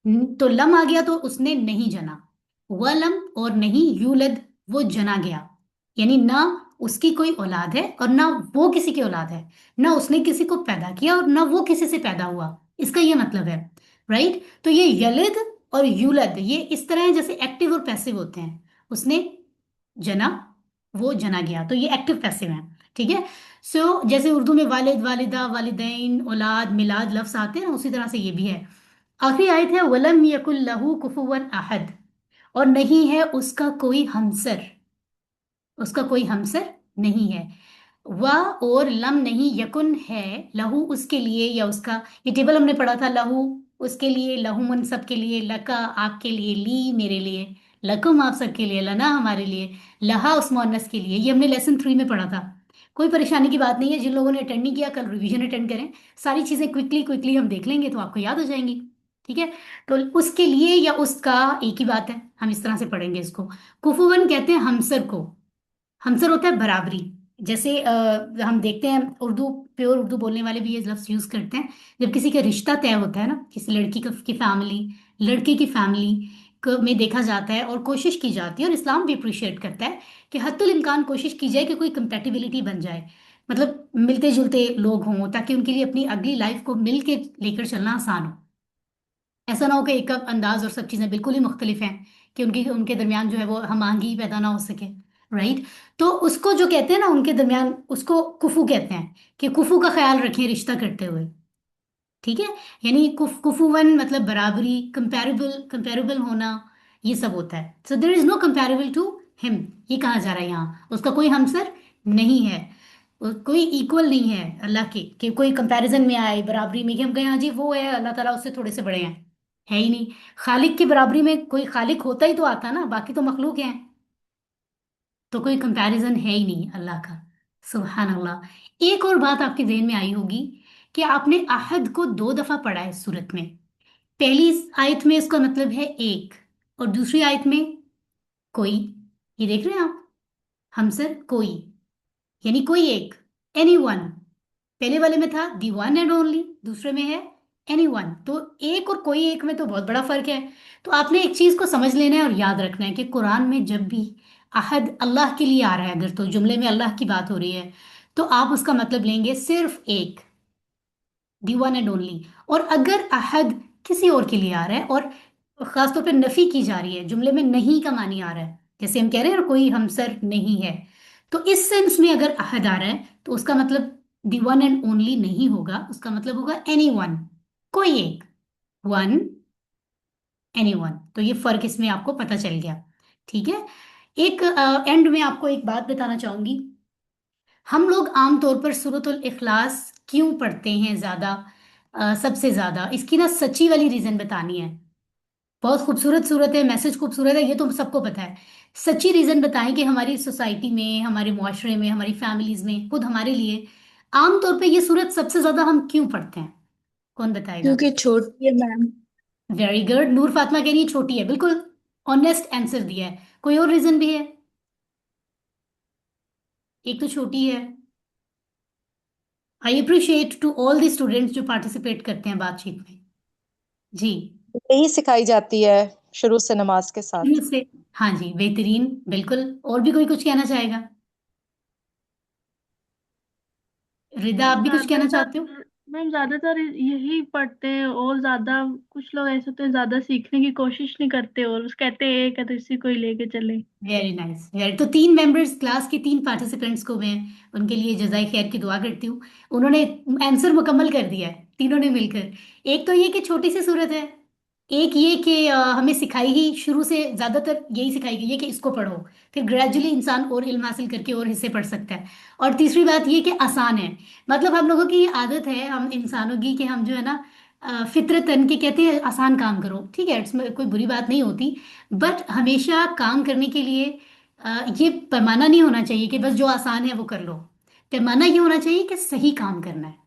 तो लम आ गया तो उसने नहीं जना। वलम और नहीं यूलद, वो जना गया। यानी ना उसकी कोई औलाद है और ना वो किसी की औलाद है, ना उसने किसी को पैदा किया और ना वो किसी से पैदा हुआ। इसका ये मतलब है, राइट? तो ये यलिद और यूलद ये इस तरह है जैसे एक्टिव और पैसिव होते हैं। उसने जना, वो जना गया, तो ये एक्टिव पैसिव है। ठीक है, जैसे उर्दू में वालिद, वालिदा, वालिदैन, औलाद, मिलाद लफ्ज आते हैं ना, उसी तरह से ये भी है। आखिरी आयत है वलम यकुल लहू कुफुवन अहद, और नहीं है उसका कोई हमसर, उसका कोई हमसर नहीं है। वा और लम नहीं, यकुन है, लहू उसके लिए या उसका, ये टेबल हमने पढ़ा था, लहू उसके लिए, लहू मन सबके लिए, लका आपके लिए, ली मेरे लिए, लकुम आप सबके लिए, लना हमारे लिए, लहा उस मुअन्नस के लिए, ये हमने लेसन 3 में पढ़ा था। कोई परेशानी की बात नहीं है, जिन लोगों ने अटेंड नहीं किया कल रिवीजन अटेंड करें, सारी चीजें क्विकली क्विकली हम देख लेंगे तो आपको याद हो जाएंगी। ठीक है, तो उसके लिए या उसका एक ही बात है, हम इस तरह से पढ़ेंगे इसको। कुफुवन कहते हैं हमसर को, हमसर होता है बराबरी। जैसे हम देखते हैं उर्दू, प्योर उर्दू बोलने वाले भी ये लफ्ज यूज करते हैं, जब किसी का रिश्ता तय होता है ना, किसी लड़की की फैमिली, लड़के की फैमिली में देखा जाता है और कोशिश की जाती है, और इस्लाम भी अप्रिशिएट करता है कि हत्तुल इम्कान कोशिश की जाए कि कोई कंपेटिबिलिटी बन जाए, मतलब मिलते जुलते लोग हों, ताकि उनके लिए अपनी अगली लाइफ को मिल के लेकर चलना आसान हो। ऐसा ना हो कि एक अंदाज और सब चीजें बिल्कुल ही मुख्तलिफ हैं, कि उनकी उनके दरमियान जो है वो हमांगी पैदा ना हो सके। राइट, तो उसको जो कहते हैं ना उनके दरमियान, उसको कुफू कहते हैं, कि कुफू का ख्याल रखें रिश्ता करते हुए। ठीक है, यानी कुफूवन मतलब बराबरी, कंपैरेबल, कंपैरेबल होना, ये सब होता है। So there is no comparable to him, ये कहा जा रहा है यहाँ, उसका कोई हमसर नहीं है, कोई इक्वल नहीं है अल्लाह के, कि कोई कंपैरिजन में आए बराबरी में, कि हम कहें हाँ जी वो है अल्लाह ताला उससे थोड़े से बड़े हैं, है ही नहीं। खालिक की बराबरी में कोई खालिक होता ही तो आता ना, बाकी तो मखलूक हैं, तो कोई कंपैरिजन है ही नहीं अल्लाह का। सुभान अल्लाह। एक और बात आपके जहन में आई होगी कि आपने अहद को 2 दफा पढ़ा है सूरत में। पहली आयत में इसका मतलब है एक, और दूसरी आयत में कोई, ये देख रहे हैं आप, हमसर कोई, यानी कोई एक, एनी वन। पहले वाले में था दी वन एंड ओनली, दूसरे में है एनी वन। तो एक और कोई एक में तो बहुत बड़ा फर्क है। तो आपने एक चीज को समझ लेना है और याद रखना है कि कुरान में जब भी अहद अल्लाह के लिए आ रहा है, अगर तो जुमले में अल्लाह की बात हो रही है, तो आप उसका मतलब लेंगे सिर्फ एक, दी वन एंड ओनली। और अगर अहद किसी और के लिए आ रहा है और खासतौर पे नफी की जा रही है, जुमले में नहीं का मानी आ रहा है, जैसे हम कह रहे हैं कोई हमसर नहीं है, तो इस सेंस में अगर अहद आ रहा है तो उसका मतलब दी वन एंड ओनली नहीं होगा, उसका मतलब होगा एनी वन, कोई एक, वन, एनी वन। तो ये फर्क इसमें आपको पता चल गया। ठीक है, एक एंड में आपको एक बात बताना चाहूंगी। हम लोग आमतौर पर सूरतुल इखलास क्यों पढ़ते हैं ज्यादा, सबसे ज्यादा, इसकी ना सच्ची वाली रीजन बतानी है। बहुत खूबसूरत सूरत है, मैसेज खूबसूरत है, ये तो सबको पता है। सच्ची रीजन बताएं कि हमारी सोसाइटी में, हमारे मुआशरे में, हमारी फैमिलीज में, खुद हमारे लिए आमतौर पे ये सूरत सबसे ज्यादा हम क्यों पढ़ते हैं? कौन बताएगा? क्योंकि छोटी है मैम। वेरी गुड, नूर फातिमा कह रही है छोटी है, बिल्कुल ऑनेस्ट आंसर दिया है। कोई और रीजन भी है? एक तो छोटी है। I appreciate to all the students जो पार्टिसिपेट करते हैं बातचीत में। जी, यही सिखाई जाती है शुरू से नमाज के साथ। से, हाँ जी बेहतरीन, बिल्कुल। और भी कोई कुछ कहना चाहेगा? रिदा आप भी कुछ कहना चाहते हो? ज्यादातर मैम ज्यादातर यही पढ़ते हैं, और ज्यादा कुछ लोग ऐसे होते हैं ज्यादा सीखने की कोशिश नहीं करते, और बस कहते हैं एक है तो इसी को ही लेके चले। Very nice, very. तो 3 मेंबर्स, क्लास के 3 पार्टिसिपेंट्स को मैं उनके लिए जज़ाए खैर की दुआ करती हूँ। उन्होंने आंसर मुकम्मल कर दिया है तीनों ने मिलकर। एक तो ये कि छोटी सी सूरत है, एक ये कि हमें सिखाई ही शुरू से ज्यादातर यही सिखाई गई है कि इसको पढ़ो, फिर ग्रेजुअली इंसान और इल्म हासिल करके और हिस्से पढ़ सकता है। और तीसरी बात ये कि आसान है, मतलब हम लोगों की ये आदत है, हम इंसानों की, कि हम जो है ना फितरतन के कहते हैं आसान काम करो, ठीक है, इसमें कोई बुरी बात नहीं होती। बट हमेशा काम करने के लिए ये पैमाना नहीं होना चाहिए कि बस जो आसान है वो कर लो। पैमाना ये होना चाहिए कि सही काम करना है।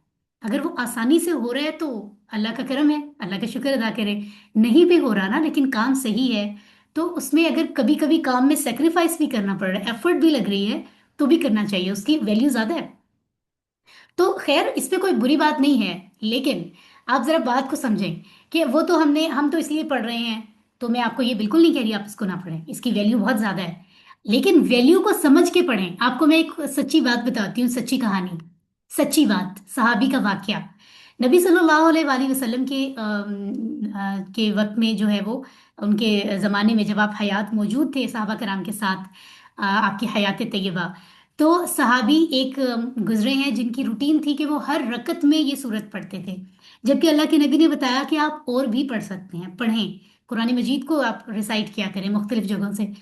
अगर वो आसानी से हो रहा है तो अल्लाह का करम है, अल्लाह का शुक्र अदा करें। नहीं भी हो रहा ना, लेकिन काम सही है, तो उसमें अगर कभी कभी काम में सेक्रीफाइस भी करना पड़ रहा है, एफर्ट भी लग रही है, तो भी करना चाहिए, उसकी वैल्यू ज्यादा है। तो खैर इस पे कोई बुरी बात नहीं है, लेकिन आप जरा बात को समझें कि वो तो हम तो इसलिए पढ़ रहे हैं। तो मैं आपको ये बिल्कुल नहीं कह रही आप इसको ना पढ़ें, इसकी वैल्यू बहुत ज्यादा है, लेकिन वैल्यू को समझ के पढ़ें। आपको मैं एक सच्ची बात बताती हूँ, सच्ची कहानी, सच्ची बात, सहाबी का वाकया। नबी सल्लल्लाहु अलैहि वसल्लम के वक्त में जो है वो, उनके ज़माने में जब आप हयात मौजूद थे सहाबा कराम के साथ, आपकी हयात तैयबा, तो सहाबी एक गुजरे हैं जिनकी रूटीन थी कि वो हर रकत में ये सूरत पढ़ते थे। जबकि अल्लाह के नबी ने बताया कि आप और भी पढ़ सकते हैं, पढ़ें, कुरान मजीद को आप रिसाइट किया करें मुख्तलिफ जगहों से।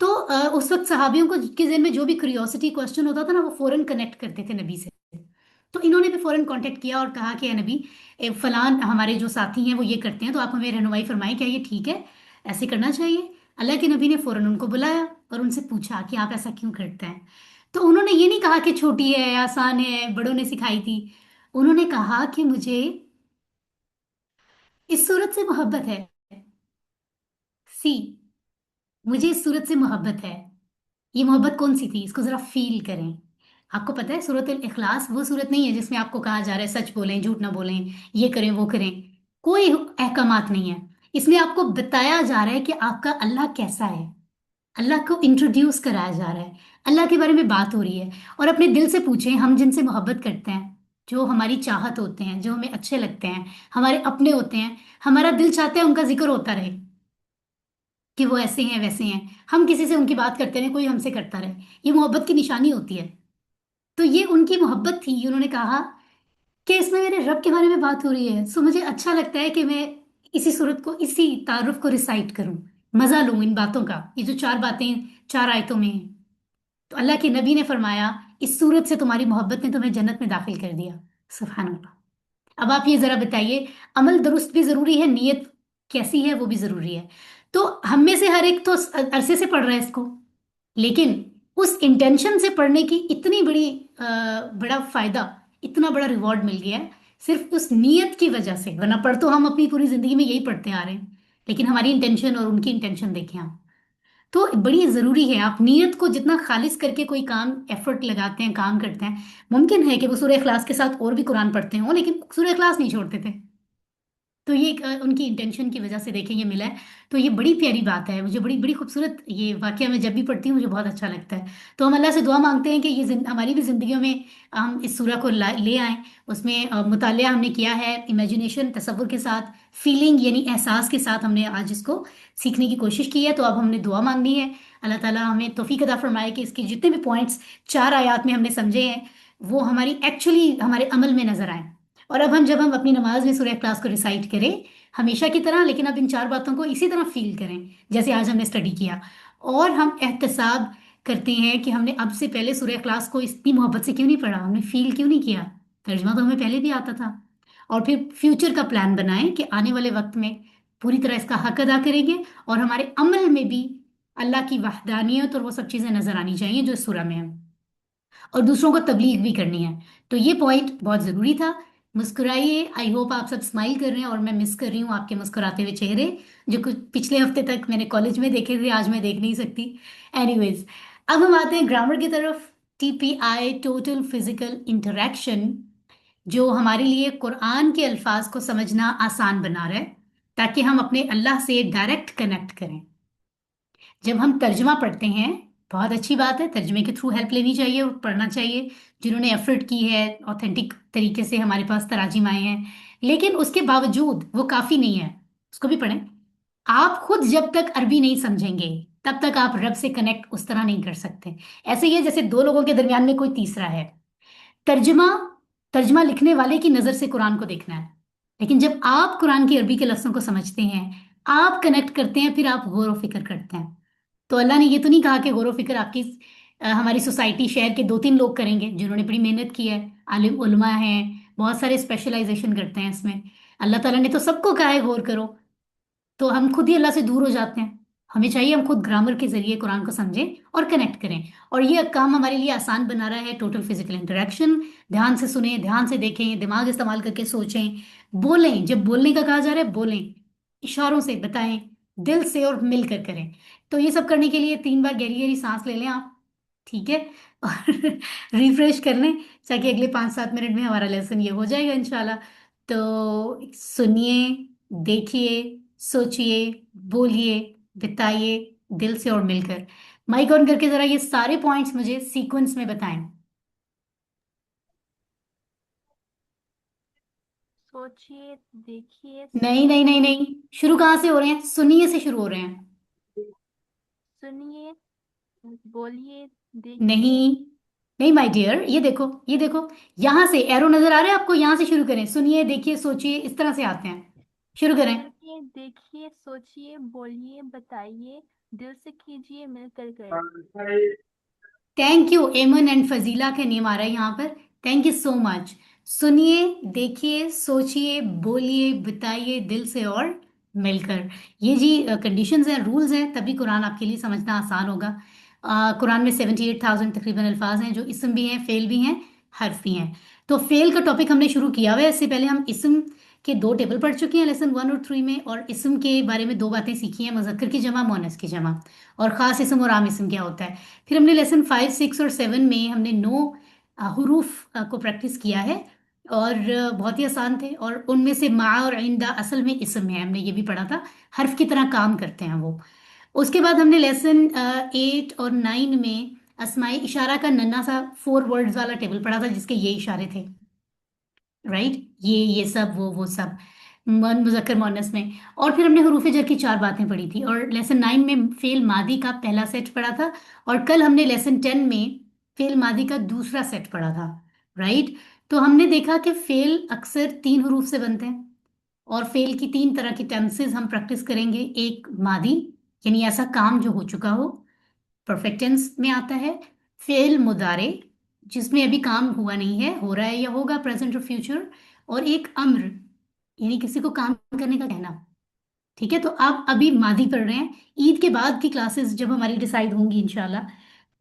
तो उस वक्त सहाबियों को के ज़हन में जो भी क्यूरियोसिटी क्वेश्चन होता था ना, वो फौरन कनेक्ट करते थे नबी से। तो इन्होंने भी फौरन कांटेक्ट किया और कहा कि "ए नबी, फलान हमारे जो साथी हैं वो ये करते हैं, तो आप हमें रहनुमाई फरमाएं, क्या ये ठीक है, ऐसे करना चाहिए"। अल्लाह के नबी ने फौरन उनको बुलाया और उनसे पूछा कि आप ऐसा क्यों करते हैं। तो उन्होंने ये नहीं कहा कि छोटी है, आसान है, बड़ों ने सिखाई थी। उन्होंने कहा कि मुझे इस सूरत से मोहब्बत है। सी, मुझे इस सूरत से मोहब्बत है। ये मोहब्बत कौन सी थी, इसको जरा फील करें। आपको पता है सूरत अल इखलास वो सूरत नहीं है जिसमें आपको कहा जा रहा है सच बोलें, झूठ ना बोलें, ये करें वो करें। कोई अहकामात नहीं है। इसमें आपको बताया जा रहा है कि आपका अल्लाह कैसा है। अल्लाह को इंट्रोड्यूस कराया जा रहा है, अल्लाह के बारे में बात हो रही है। और अपने दिल से पूछें, हम जिनसे मोहब्बत करते हैं, जो हमारी चाहत होते हैं, जो हमें अच्छे लगते हैं, हमारे अपने होते हैं, हमारा दिल चाहता है उनका जिक्र होता रहे कि वो ऐसे हैं वैसे हैं। हम किसी से उनकी बात करते रहे, कोई हमसे करता रहे, ये मोहब्बत की निशानी होती है। तो ये उनकी मोहब्बत थी। उन्होंने कहा कि इसमें मेरे रब के बारे में बात हो रही है, सो मुझे अच्छा लगता है कि मैं इसी सूरत को, इसी तारुफ को रिसाइट करूं, मजा लूं इन बातों का। ये जो चार बातें चार आयतों में हैं, तो अल्लाह के नबी ने फरमाया इस सूरत से तुम्हारी मोहब्बत ने तुम्हें जन्नत में दाखिल कर दिया। सुभान अल्लाह। अब आप ये जरा बताइए, अमल दुरुस्त भी जरूरी है, नीयत कैसी है वो भी जरूरी है। तो हम में से हर एक तो अरसे से पढ़ रहा है इसको, लेकिन उस इंटेंशन से पढ़ने की इतनी बड़ी बड़ा फायदा, इतना बड़ा रिवॉर्ड मिल गया है सिर्फ उस नीयत की वजह से। वरना पढ़ तो हम अपनी पूरी जिंदगी में यही पढ़ते आ रहे हैं, लेकिन हमारी इंटेंशन और उनकी इंटेंशन देखें आप। तो बड़ी जरूरी है, आप नीयत को जितना खालिस करके कोई काम एफर्ट लगाते हैं, काम करते हैं। मुमकिन है कि वो सूरह इखलास के साथ और भी कुरान पढ़ते हो, लेकिन सूरह इखलास नहीं छोड़ते थे। तो ये एक, उनकी इंटेंशन की वजह से देखें ये मिला है। तो ये बड़ी प्यारी बात है, मुझे बड़ी बड़ी खूबसूरत ये वाकया मैं जब भी पढ़ती हूँ मुझे बहुत अच्छा लगता है। तो हम अल्लाह से दुआ मांगते हैं कि ये हमारी भी जिंदगियों में हम इस सूरह को ले आएं। उसमें मुतालिया हमने किया है, इमेजिनेशन तसव्वुर के साथ, फीलिंग यानी एहसास के साथ हमने आज इसको सीखने की कोशिश की है। तो अब हमने दुआ मांगनी है, अल्लाह ताला हमें तौफीक अता फरमाए कि इसके जितने भी पॉइंट्स चार आयात में हमने समझे हैं वो हमारी एक्चुअली हमारे अमल में नजर आए। और अब जब हम अपनी नमाज में सूरह इखलास को रिसाइट करें हमेशा की तरह, लेकिन अब इन चार बातों को इसी तरह फील करें जैसे आज हमने स्टडी किया। और हम एहतसाब करते हैं कि हमने अब से पहले सूरह इखलास को इतनी मोहब्बत से क्यों नहीं पढ़ा, हमने फील क्यों नहीं किया। तर्जुमा तो हमें पहले भी आता था। और फिर फ्यूचर का प्लान बनाएं कि आने वाले वक्त में पूरी तरह इसका हक अदा करेंगे और हमारे अमल में भी अल्लाह की वहदानियत और वो सब चीज़ें नजर आनी चाहिए जो इस सूरह में है। और दूसरों को तबलीग भी करनी है। तो ये पॉइंट बहुत ज़रूरी था। मुस्कुराइए, आई होप आप सब स्माइल कर रहे हैं और मैं मिस कर रही हूँ आपके मुस्कुराते हुए चेहरे, जो कुछ पिछले हफ्ते तक मैंने कॉलेज में देखे थे, आज मैं देख नहीं सकती। एनीवेज, अब हम आते हैं ग्रामर की तरफ। टीपीआई, टोटल फिजिकल इंटरेक्शन, जो हमारे लिए कुरान के अल्फाज को समझना आसान बना रहा है ताकि हम अपने अल्लाह से डायरेक्ट कनेक्ट करें। जब हम तर्जमा पढ़ते हैं, बहुत अच्छी बात है, तर्जमे के थ्रू हेल्प लेनी चाहिए और पढ़ना चाहिए, जिन्होंने एफर्ट की है ऑथेंटिक तरीके से हमारे पास तराजीम आए हैं। लेकिन उसके बावजूद वो काफ़ी नहीं है, उसको भी पढ़ें। आप खुद जब तक अरबी नहीं समझेंगे तब तक आप रब से कनेक्ट उस तरह नहीं कर सकते। ऐसे ही है जैसे दो लोगों के दरमियान में कोई तीसरा है। तर्जमा तर्जमा लिखने वाले की नज़र से कुरान को देखना है, लेकिन जब आप कुरान की अरबी के लफ्ज़ों को समझते हैं, आप कनेक्ट करते हैं, फिर आप गौर व फिक्र करते हैं। तो अल्लाह ने ये तो नहीं कहा कि गौर व फिक्र आपकी हमारी सोसाइटी शहर के दो तीन लोग करेंगे जिन्होंने बड़ी मेहनत की है, आलिम उलमा हैं, बहुत सारे स्पेशलाइजेशन करते हैं इसमें। अल्लाह ताला ने तो सबको कहा है गौर करो, तो हम खुद ही अल्लाह से दूर हो जाते हैं। हमें चाहिए हम खुद ग्रामर के जरिए कुरान को समझें और कनेक्ट करें। और ये काम हमारे लिए आसान बना रहा है टोटल फिजिकल इंटरेक्शन। ध्यान से सुने, ध्यान से देखें, दिमाग इस्तेमाल करके सोचें, बोलें, जब बोलने का कहा जा रहा है बोलें, इशारों से बताएं, दिल से और मिलकर करें। तो ये सब करने के लिए 3 बार गहरी गहरी सांस ले लें आप, ठीक है, और रिफ्रेश कर लें ताकि अगले 5-7 मिनट में हमारा लेसन ये हो जाएगा इंशाल्लाह। तो सुनिए, देखिए, सोचिए, बोलिए, बिताइए दिल से और मिलकर। माइक ऑन करके जरा ये सारे पॉइंट्स मुझे सीक्वेंस में बताएं। सोचिए, देखिए, नहीं नहीं नहीं नहीं, शुरू कहाँ से हो रहे हैं, सुनिए से शुरू हो रहे हैं। सुनिए, बोलिए, देखिए, नहीं नहीं माय डियर, ये देखो, ये देखो, यहाँ से एरो नजर आ रहा है आपको, यहाँ से शुरू करें। सुनिए, देखिए, सोचिए, इस तरह से आते हैं। शुरू करें। सुनिए, देखिए, सोचिए, बोलिए, बताइए, दिल से कीजिए, मिलकर करें। Thank you. एमन एंड फजीला का नेम आ रहा है यहाँ पर। Thank you so much. सुनिए, देखिए, सोचिए, बोलिए, बताइए, दिल से और मिलकर। ये जी कंडीशंस हैं, रूल्स हैं, तभी कुरान आपके लिए समझना आसान होगा। कुरान में 78,000 तकरीबन अल्फाज हैं, जो इसम भी हैं, फेल भी हैं, हर्फ भी हैं। तो फेल का टॉपिक हमने शुरू किया हुआ है। इससे पहले हम इसम के दो टेबल पढ़ चुके हैं लेसन 1 और 3 में, और इसम के बारे में दो बातें सीखी हैं, मुज़क्कर की जमा, मुअन्नस की जमा, और ख़ास इसम और आम इसम क्या होता है। फिर हमने लेसन 5, 6 और 7 में हमने 9 हरूफ को प्रैक्टिस किया है, और बहुत ही आसान थे, और उनमें से मा और आइंदा असल में इसम है, हमने ये भी पढ़ा था, हर्फ की तरह काम करते हैं वो। उसके बाद हमने लेसन 8 और 9 में अस्माए इशारा का नन्हा सा 4 वर्ड्स वाला टेबल पढ़ा था, जिसके ये इशारे थे, राइट, ये सब, वो सब, मुजक्कर मुअन्नस में। और फिर हमने हरूफ जर की 4 बातें पढ़ी थी, और लेसन 9 में फेल मादी का पहला सेट पढ़ा था, और कल हमने लेसन 10 में फेल मादी का दूसरा सेट पढ़ा था, राइट। तो हमने देखा कि फेल अक्सर 3 हरूफ से बनते हैं, और फेल की 3 तरह की टेंसेस हम प्रैक्टिस करेंगे। एक मादी, यानी ऐसा काम जो हो चुका हो, परफेक्ट टेंस में आता है। फेल मुदारे, जिसमें अभी काम हुआ नहीं है, हो रहा है या होगा, प्रेजेंट और फ्यूचर। और एक अम्र, यानी किसी को काम करने का कहना। ठीक है, तो आप अभी मादी पढ़ रहे हैं। ईद के बाद की क्लासेस जब हमारी डिसाइड होंगी इंशाल्लाह,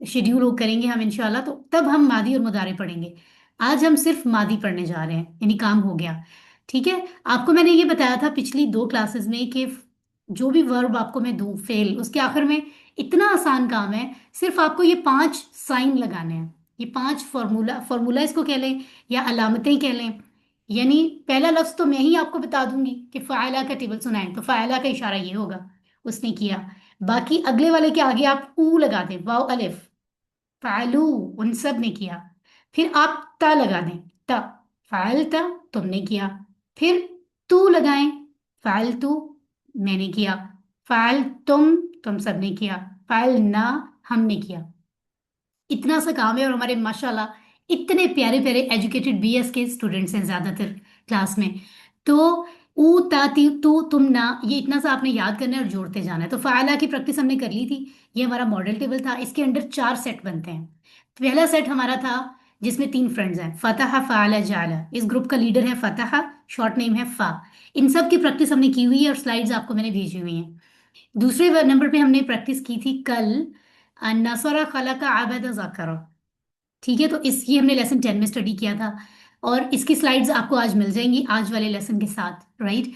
शेड्यूल हो करेंगे हम इंशाल्लाह, तो तब हम मादी और मुदारे पढ़ेंगे। आज हम सिर्फ मादी पढ़ने जा रहे हैं, यानी काम हो गया। ठीक है, आपको मैंने ये बताया था पिछली 2 क्लासेस में कि जो भी वर्ब आपको मैं दूं फेल, उसके आखिर में इतना आसान काम है, सिर्फ आपको ये 5 साइन लगाने हैं। ये 5 फॉर्मूला, फॉर्मूला इसको कह लें या अलामतें कह लें। यानी पहला लफ्ज तो मैं ही आपको बता दूंगी कि फ़ाइला का टेबल सुनाएं, तो फ़ाइला का इशारा ये होगा, उसने किया। बाकी अगले वाले के आगे आप ऊ लगा दें, वाव अलिफ, फ़ालू, उन सब ने किया। फिर आप ता लगा दें, ता, फ़ाइल ता, तुमने किया। फिर तू लगाएं, फ़ाइल तू, मैंने किया। फ़ाइल तुम सब ने किया। फ़ाइल ना, हमने किया। इतना सा काम है, और हमारे माशाल्लाह इतने प्यारे प्यारे एजुकेटेड बीएस के स्टूडेंट्स हैं ज्यादातर क्लास में। तो ऊ ता ती तू तुम ना, ये इतना सा आपने याद करना है और जोड़ते जाना है। तो फ़ाइला की प्रैक्टिस हमने कर ली थी। ये हमारा मॉडल टेबल था, इसके अंडर 4 सेट बनते हैं। पहला सेट हमारा था जिसमें 3 फ्रेंड्स हैं, फतहा, फ़ाला, जाला। इस ग्रुप का लीडर है फतहा, शॉर्ट नेम है फा। इन सब की प्रैक्टिस हमने की हुई है, और स्लाइड्स आपको मैंने भेजी हुई हैं। दूसरे नंबर पे हमने प्रैक्टिस की थी कल, नसरा, खला का, आबदा, ज़ाकरा। ठीक है, तो इसकी हमने लेसन 10 में स्टडी किया था, और इसकी स्लाइड्स आपको आज मिल जाएंगी आज वाले लेसन के साथ, राइट।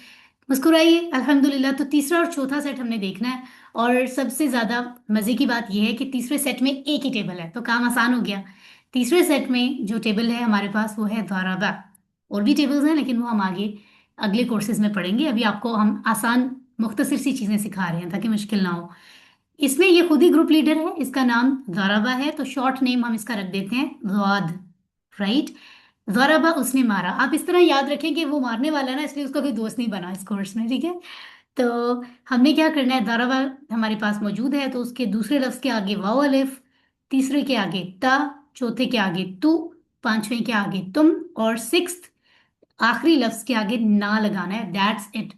मुस्कुराइए, अल्हम्दुलिल्लाह। तो तीसरा और चौथा सेट हमने देखना है, और सबसे ज़्यादा मज़े की बात यह है कि तीसरे सेट में एक ही टेबल है, तो काम आसान हो गया। तीसरे सेट में जो टेबल है हमारे पास वो है द्वाराबा। और भी टेबल्स हैं, लेकिन वो हम आगे अगले कोर्सेज में पढ़ेंगे। अभी आपको हम आसान मुख्तसर सी चीज़ें सिखा रहे हैं ताकि मुश्किल ना हो। इसमें ये खुद ही ग्रुप लीडर है, इसका नाम ज़राबा है, तो शॉर्ट नेम हम इसका रख देते हैं ज़वाद, राइट। ज़राबा, उसने मारा। आप इस तरह याद रखें कि वो मारने वाला है ना, इसलिए उसका कोई दोस्त नहीं बना इस कोर्स में, ठीक है। तो हमने क्या करना है, ज़राबा हमारे पास मौजूद है, तो उसके दूसरे लफ्ज़ के आगे वाव अलिफ, तीसरे के आगे ता, चौथे के आगे तू, पांचवें के आगे तुम, और सिक्स्थ आखिरी लफ्ज़ के आगे ना लगाना है। That's it.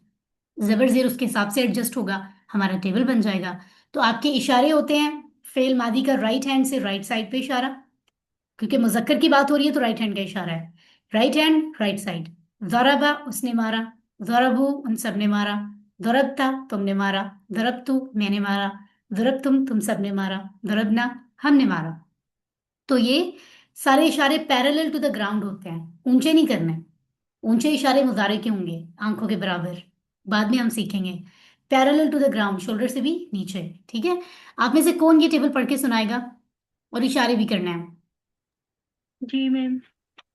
ज़बर ज़ेर उसके हिसाब से एडजस्ट होगा, हमारा टेबल बन जाएगा। तो आपके इशारे होते हैं, फेल मादी का राइट हैंड से राइट साइड पे इशारा, क्योंकि मुजक्कर की बात हो रही है तो राइट हैंड का इशारा है। Right hand right side. ज़रबा, उसने मारा। ज़रबू, उन सब ने मारा। ज़रबता, तुमने मारा। ज़रबतु, मैंने मारा। तुम सब ने मारा। ज़रबना, हमने मारा। तो ये सारे इशारे पैरेलल टू द ग्राउंड होते हैं, ऊंचे नहीं करने। ऊंचे इशारे मुजारे के होंगे, आंखों के बराबर, बाद में हम सीखेंगे। Parallel to the ground, shoulder से भी नीचे, ठीक है। आप में से कौन ये टेबल पढ़ के सुनाएगा, और इशारे भी करना है। जी मैम।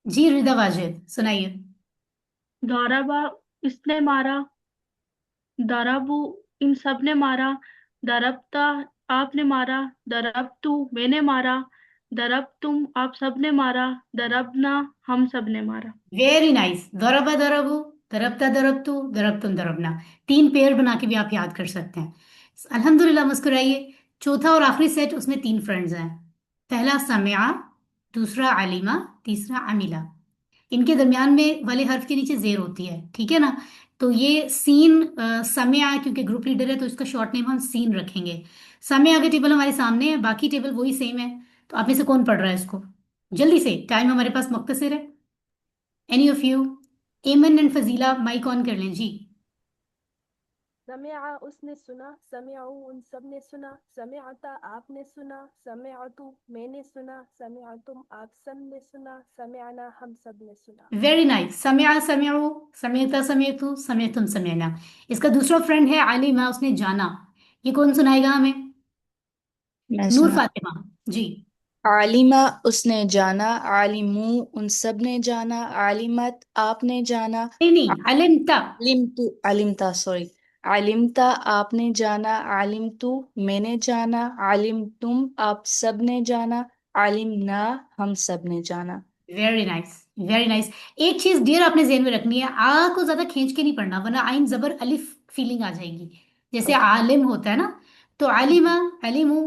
जी रिदा वाजिद, सुनाइए। दौराबा, इसने मारा। दराबू, इन सब ने मारा। दरबता, आपने मारा। दरबतू, मैंने मारा। दरब तुम, आप सब ने मारा। दरबना, हम सब ने मारा। Very nice. दरबा दरबू, दरबता दरबतू, दरबतुम दरबना। 3 पेयर बना के भी आप याद कर सकते हैं। अल्हम्दुलिल्लाह, मुस्कुराइए। चौथा और आखिरी सेट, उसमें 3 फ्रेंड्स हैं। पहला समिया, दूसरा अलीमा, तीसरा अमीला। इनके दरमियान में वाले हर्फ के नीचे जेर होती है, ठीक है ना। तो ये सीन समय, क्योंकि ग्रुप लीडर है तो इसका शॉर्ट नेम हम सीन रखेंगे। समय आगे टेबल हमारे सामने है, बाकी टेबल वही सेम है। तो आप में से कौन पढ़ रहा है इसको? जल्दी से, टाइम हमारे पास मुख्तसर है। Any of you? एमन एंड फजीला माइक ऑन कर लें जी। समिआ उसने सुना, समिउ उन सब ने सुना, समिअता आपने सुना, समिअतु मैंने सुना, समिअतुम आप सब ने सुना, समिअना हम सब ने सुना। Very nice. समिया समिउ, समियता समियतु, समियतुम समियना। इसका दूसरा फ्रेंड है आलिमा, उसने जाना। ये कौन सुनाएगा हमें? मैं नूर सुना। फातिमा जी। आलिमा उसने जाना, आलिमू उन सब ने जाना, आलिमत आपने जाना, नहीं नहीं, अलिमता। आलिमतु आलिमता सॉरी, आलिमता आपने जाना, आलिमतु मैंने जाना, आलिमतुम आप सब ने जाना, आलिमना हम सब ने जाना। Very nice, very nice. एक चीज डियर आपने जेहन में रखनी है, आ को ज्यादा खींच के नहीं पढ़ना, वरना आइन जबर अलिफ फीलिंग आ जाएगी। जैसे आलिम होता है ना, तो आलिमा, अलिमू,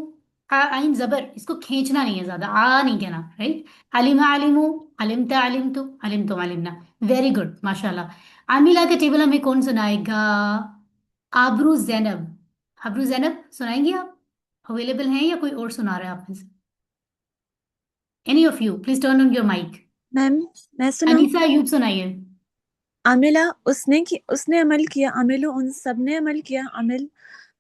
आइन जबर, इसको खींचना नहीं है ज्यादा, आ नहीं कहना, राइट। अलिमा अलिमू, अलिमता अलिमतु, अलिमतुम अलिमना। वेरी गुड, माशाल्लाह। आमिला का टेबल हमें कौन सुनाएगा? आबरू जैनब। आबरू जैनब सुनाएंगी आप? अवेलेबल हैं या कोई और सुना रहा है आप में से? Any of you please turn on your mic. Ma'am, मैं सुनाऊं? अनीसा अयूब सुनाइए। अमिला उसने अमल किया, अमिलु उन सब ने अमल किया,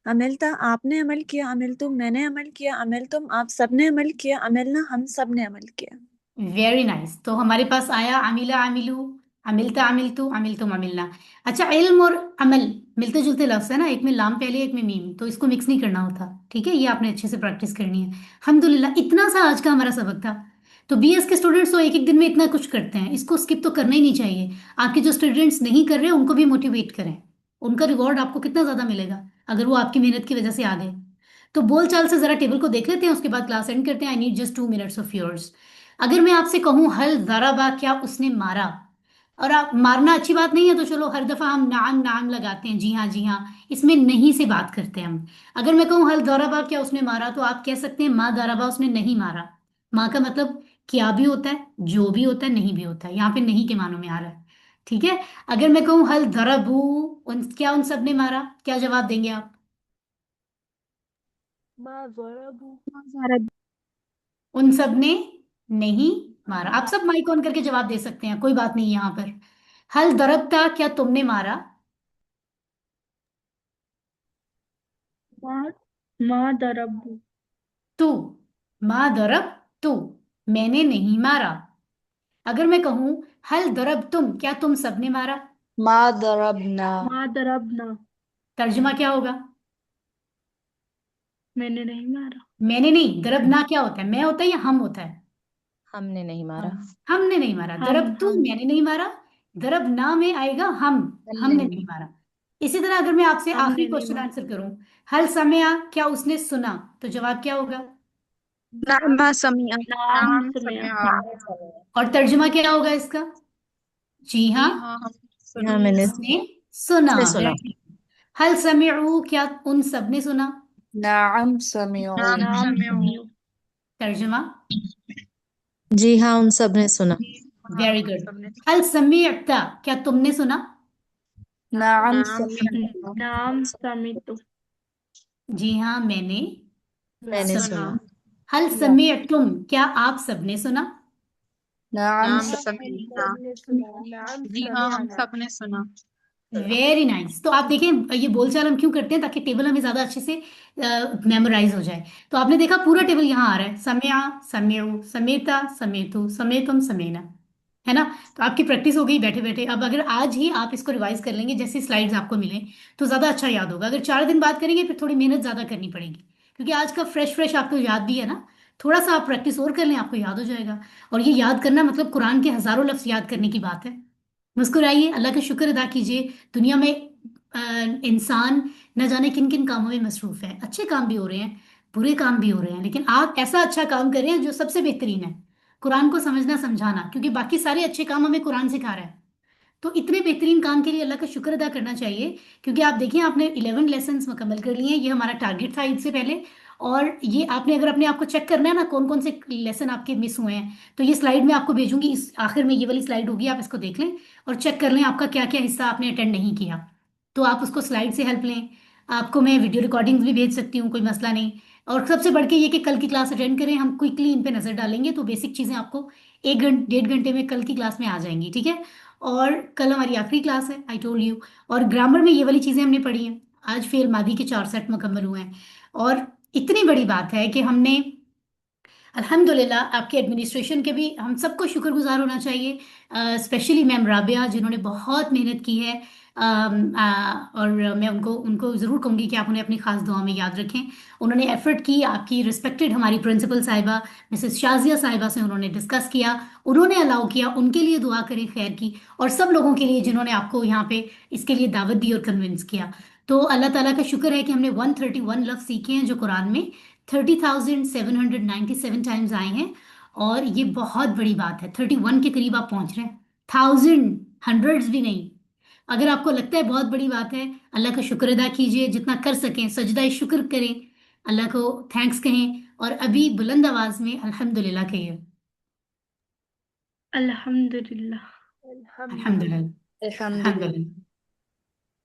अमिलता आपने अमल किया, अमिल तुम मैंने अमल किया, अमिल तुम आप सब ने अमल किया, अमिलना हम सब ने अमल किया। Very nice. तो हमारे पास आया अमिला अमिलू, अमिलता अमिलतु, अमिलतुम अमिलना। अच्छा, इल्म और अमल मिलते जुलते लफ्ज है ना, एक में लाम पहले एक में मीम, तो इसको मिक्स नहीं करना होता, ठीक है। ये आपने अच्छे से प्रैक्टिस करनी है। अल्हम्दुलिल्लाह, इतना सा आज का हमारा सबक था। तो बीएस के स्टूडेंट्स तो एक एक दिन में इतना कुछ करते हैं, इसको स्किप तो करना ही नहीं चाहिए। आपके जो स्टूडेंट्स नहीं कर रहे उनको भी मोटिवेट करें। उनका रिवॉर्ड आपको कितना ज्यादा मिलेगा अगर वो आपकी मेहनत की वजह से आ गए। तो बोल चाल से जरा टेबल को देख लेते हैं, उसके बाद क्लास एंड करते हैं। I need just 2 minutes of yours. अगर मैं आपसे कहूं हल दराबा, क्या उसने मारा? और आप मारना अच्छी बात नहीं है, तो चलो हर दफा हम नाम नाम लगाते हैं, जी हाँ जी हाँ, इसमें नहीं से बात करते हैं हम। अगर मैं कहूं हल दराबा, क्या उसने मारा, तो आप कह सकते हैं माँ दराबा, उसने नहीं मारा। माँ का मतलब क्या भी होता है, जो भी होता है, नहीं भी होता है, यहाँ पे नहीं के मानों में आ रहा है, ठीक है। अगर मैं कहूं हल दरबू, क्या उन सब ने मारा, क्या जवाब देंगे आप? मा ज़रबू उन सब ने नहीं मारा। आप सब माइक ऑन करके जवाब दे सकते हैं, कोई बात नहीं यहाँ पर। हल दरबता, क्या तुमने मारा? मा मा दरबू, तू। माँ दरब तू, मैंने नहीं मारा। अगर मैं कहूं हल दरब तुम, क्या तुम सबने मारा? मा दरबना, मा दरबना, तर्जुमा क्या होगा? मैंने नहीं मारा। मैंने नहीं, दरब ना क्या होता है, मैं होता है या हम होता है? हमने नहीं मारा। हम हमने नहीं मारा। हम दरब तू, हम मैंने नहीं मारा। दरब ना में आएगा हम, हमने हमने नहीं। नहीं मारा। इसी तरह अगर मैं आपसे आखिरी हमने नहीं क्वेश्चन मारा। आंसर करूं, हल समया, क्या उसने सुना, तो जवाब क्या होगा? नामा समिया। नाम समय और तर्जुमा क्या होगा इसका? जी हाँ, जी हाँ, हम हाँ, सुनिए। मैंने उसने सुना। उसने सुना। Very good। हल समिउ, क्या उन सब ने सुना? नाम समिऊ, नाम नाम समिया। समय तर्जुमा? जी हाँ, उन सब ने सुना। हाँ, वेरी हम गुड। सबने। हल समिअता, क्या तुमने सुना? नाम नाम समिऊ, नाम समितु, जी हाँ, मैंने मैंने सुना। सुना। हल समिअतुम, क्या आप सबने सुना? नाम नाम हम समिया। सब ने सुना, नाम जी हाँ, हम समिअना। सबने सुना। Very nice. तो आप देखें, ये बोलचाल हम क्यों करते हैं, ताकि टेबल हमें ज्यादा अच्छे से मेमोराइज हो जाए। तो आपने देखा पूरा टेबल यहाँ आ रहा है, सम्या, सम्यु, समेता, समेतु, समेतम, समेना, है ना। तो आपकी प्रैक्टिस हो गई बैठे बैठे। अब अगर आज ही आप इसको रिवाइज कर लेंगे, जैसे स्लाइड्स आपको मिले, तो ज्यादा अच्छा याद होगा। अगर 4 दिन बाद करेंगे फिर थोड़ी मेहनत ज्यादा करनी पड़ेगी, क्योंकि आज का फ्रेश फ्रेश आपको याद भी है ना। थोड़ा सा आप प्रैक्टिस और कर लें, आपको याद हो जाएगा। और ये याद करना मतलब कुरान के हजारों लफ्ज याद करने की बात है। मुस्कुराइए, अल्लाह का शुक्र अदा कीजिए। दुनिया में इंसान न जाने किन किन कामों में मसरूफ है, अच्छे काम भी हो रहे हैं, बुरे काम भी हो रहे हैं, लेकिन आप ऐसा अच्छा काम कर रहे हैं जो सबसे बेहतरीन है, कुरान को समझना समझाना, क्योंकि बाकी सारे अच्छे काम हमें कुरान सिखा रहा है। तो इतने बेहतरीन काम के लिए अल्लाह का शुक्र अदा करना चाहिए। क्योंकि आप देखिए, आपने 11 लेसन मुकम्मल कर लिए हैं, ये हमारा टारगेट था ईद से पहले। और ये आपने अगर अपने आप को चेक करना है ना कौन कौन से लेसन आपके मिस हुए हैं, तो ये स्लाइड मैं आपको भेजूंगी, इस आखिर में ये वाली स्लाइड होगी, आप इसको देख लें और चेक कर लें आपका क्या क्या हिस्सा आपने अटेंड नहीं किया। तो आप उसको स्लाइड से हेल्प लें। आपको मैं वीडियो रिकॉर्डिंग्स भी भेज सकती हूँ, कोई मसला नहीं। और सबसे बढ़ के ये कि कल की क्लास अटेंड करें, हम क्विकली इन पे नज़र डालेंगे तो बेसिक चीज़ें आपको 1 1.5 घंटे में कल की क्लास में आ जाएंगी, ठीक है। और कल हमारी आखिरी क्लास है, आई टोल्ड यू। और ग्रामर में ये वाली चीज़ें हमने पढ़ी हैं। आज फेल मादी के 4 सेट मुकम्मल हुए हैं। और इतनी बड़ी बात है कि हमने अल्हम्दुलिल्लाह आपके एडमिनिस्ट्रेशन के भी हम सबको शुक्रगुजार होना चाहिए, स्पेशली मैम राबिया जिन्होंने बहुत मेहनत की है। और मैं उनको उनको ज़रूर कहूँगी कि आप उन्हें अपनी खास दुआ में याद रखें। उन्होंने एफर्ट की, आपकी रिस्पेक्टेड हमारी प्रिंसिपल साहिबा मिसेस शाजिया साहिबा से उन्होंने डिस्कस किया, उन्होंने अलाउ किया, उनके लिए दुआ करें खैर की। और सब लोगों के लिए जिन्होंने आपको यहाँ पे इसके लिए दावत दी और कन्विंस किया। तो अल्लाह ताला का शुक्र है कि हमने 131 लफ्ज़ सीखे हैं जो कुरान में 30,797 टाइम्स आए हैं। और ये बहुत बड़ी बात है, 31 के करीब आप पहुंच रहे हैं, 1000 हंड्रेड्स भी नहीं। अगर आपको लगता है बहुत बड़ी बात है, अल्लाह का शुक्र अदा कीजिए, जितना कर सकें सजदा शुक्र करें, अल्लाह को थैंक्स कहें और अभी बुलंद आवाज में अल्हम्दुलिल्लाह कहिए। अल्हम्दुलिल्लाह। अल्हम्दुलिल्लाह। अल्हम्दुलिल्लाह। अल्हम्दुलिल्लाह।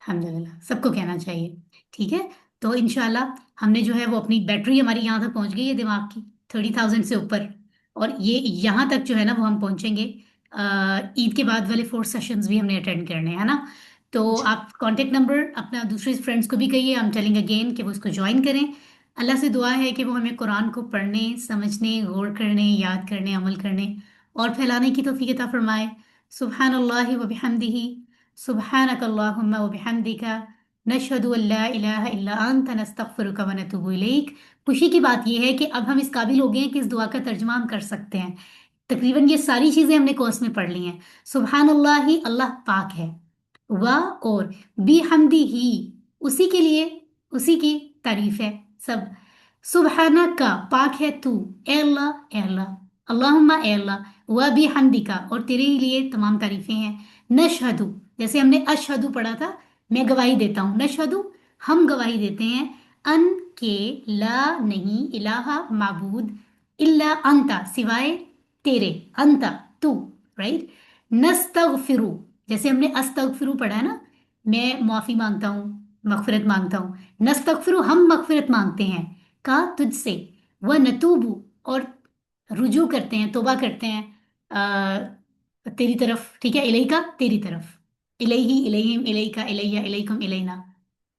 अल्हम्दुलिल्लाह सबको कहना चाहिए, ठीक है। तो इंशाल्लाह हमने जो है वो अपनी बैटरी हमारी यहाँ तक पहुंच गई है दिमाग की, 30,000 से ऊपर। और ये यहाँ तक जो है ना वो हम पहुंचेंगे। ईद के बाद वाले 4 सेशंस भी हमने अटेंड करने हैं, है ना। तो जी। आप कांटेक्ट नंबर अपना दूसरे फ्रेंड्स को भी कहिए, आई एम टेलिंग अगेन कि वो इसको ज्वाइन करें। अल्लाह से दुआ है कि वो हमें कुरान को पढ़ने, समझने, गौर करने, याद करने, अमल करने और फैलाने की तौफीक अता फरमाए। सुब्हानल्लाहि व बिहम्दिही, सुब्हानक अल्लाहुम्मा व बिहम्दिका, नशहदु अल्ला इलाहा इल्ला अंत, नस्तगफिरुका व नतूबु इलैक। खुशी की बात यह है कि अब हम इस काबिल हो गए हैं कि इस दुआ का तर्जुमा हम कर सकते हैं। तकरीबन ये सारी चीजें हमने कोर्स में पढ़ ली हैं। सुबहान अल्लाह ही, अल्लाह पाक है। व और बी हमदी ही, उसी के लिए, उसी की तारीफ है सब। सुबहाना का, पाक है तू, ए अल्लाह, ए अल्लाह। अल्लाहुम्मा, ए अल्लाह। व बी हमदी का, और तेरे ही लिए तमाम तारीफें हैं। नशहदु, जैसे हमने अशहदु पढ़ा था, मैं गवाही देता हूँ, नशहदु हम गवाही देते हैं, अन के, ला नहीं, इलाहा माबूद, इल्ला अंता सिवाय तेरे, अंता तू, राइट। नस्तगफिरु, जैसे हमने अस्तगफिरु पढ़ा है ना, मैं माफी मांगता हूँ, मगफिरत मांगता हूँ। नस्तगफिरु हम मगफिरत मांगते हैं, का तुझसे। व नतूबु, और रुजू करते हैं, तौबा करते हैं तेरी तरफ, ठीक है, इलैका तेरी तरफ, इलैही, इलैहिम, इलैका, इलैया, इलैकुम, इलैना।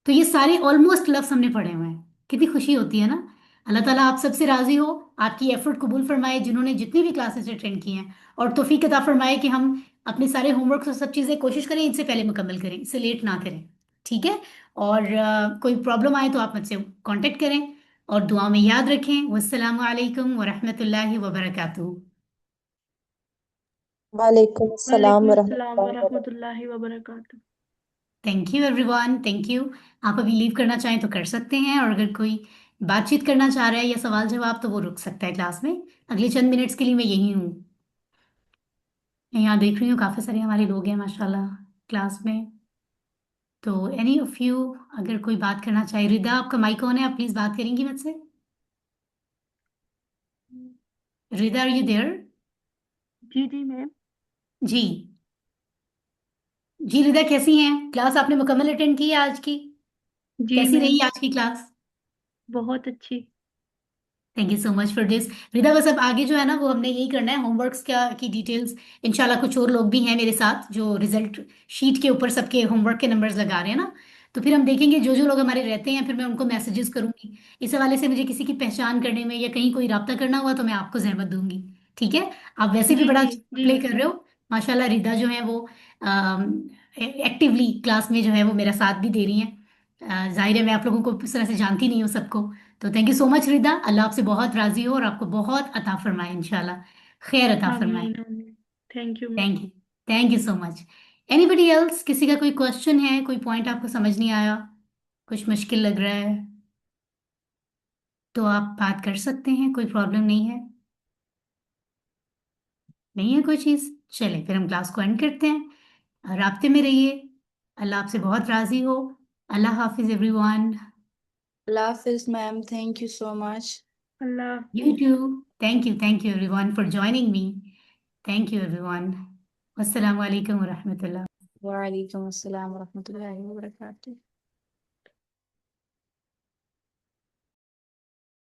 तो ये सारे ऑलमोस्ट लफ्ज हमने पढ़े हुए हैं, कितनी खुशी होती है ना। अल्लाह ताला आप सबसे राजी हो, आपकी एफर्ट कबूल फरमाए जिन्होंने जितनी भी क्लासेस अटेंड की हैं, और तौफीक अता फरमाए कि हम अपने सारे होमवर्क और सब चीज़ें कोशिश करें इनसे पहले मुकम्मल करें, इससे लेट ना करें, ठीक है। और कोई प्रॉब्लम आए तो आप मुझसे कांटेक्ट करें और दुआ में याद रखें। वस्सलामु अलैकुम वरहमतुल्लाहि वबरकातुहू। वालेकुम अस्सलाम वालेकुम अस्सलाम व वरहमतुल्लाहि वबरकातुहू। रहमतुल्लाहि व बरकातहू। Thank you everyone, thank you. आप अभी लीव करना चाहें तो कर सकते हैं, और अगर कोई बातचीत करना चाह रहा है या सवाल जवाब तो वो रुक सकता है क्लास में। अगले चंद मिनट्स के लिए मैं यही हूँ। मैं यहाँ देख रही हूँ काफ़ी सारे हमारे लोग हैं माशाल्लाह क्लास में। तो एनी ऑफ यू अगर कोई बात करना चाहे, रिदा आपका माइक ऑन है, आप प्लीज़ बात करेंगी मुझसे। Rida, are you there? जी जी मैम। जी। जी रिदा, कैसी हैं? क्लास आपने मुकम्मल अटेंड की है आज की? जी कैसी रही मैम, आज की क्लास? बहुत अच्छी। Thank you so much for this Rida. बस अब आगे जो है ना वो हमने यही करना है, होमवर्क्स क्या की डिटेल्स। इंशाल्लाह कुछ और लोग भी हैं मेरे साथ जो रिजल्ट शीट के ऊपर सबके होमवर्क के नंबर्स लगा रहे हैं ना। तो फिर हम देखेंगे जो जो लोग हमारे रहते हैं, फिर मैं उनको मैसेजेस करूंगी। इस हवाले से मुझे किसी की पहचान करने में या कहीं कोई राब्ता करना हुआ तो मैं आपको जहमत दूंगी, ठीक है। आप वैसे भी जी बड़ा जी जी प्ले कर मैम। रहे हो माशाल्लाह। रिदा जो है वो एक्टिवली क्लास में जो है वो मेरा साथ भी दे रही हैं। जाहिर है मैं आप लोगों को इस तरह से जानती नहीं हूँ सबको। तो थैंक यू सो मच रिदा, अल्लाह आपसे बहुत राजी हो और आपको बहुत अता फरमाए, इंशाल्लाह खैर अता फरमाए। आमीन आमीन। Thank you ma'am. Thank you, thank you so much. Anybody else, किसी का कोई क्वेश्चन है, कोई पॉइंट आपको समझ नहीं आया, कुछ मुश्किल लग रहा है तो आप बात कर सकते हैं, कोई प्रॉब्लम नहीं है। नहीं है कोई चीज़, चले फिर हम क्लास को एंड करते हैं। राब्ते में रहिए, अल्लाह आपसे बहुत राजी हो। अल्लाह हाफिज एवरीवन। अल्लाह हाफिज ma'am, thank you so much. अल्लाह You too. Thank you everyone for joining me. Thank you everyone. Wassalamu alaikum wa rahmatullah. वालेकुम अस्सलाम वरहमतुल्लाहि वबरकातुहू।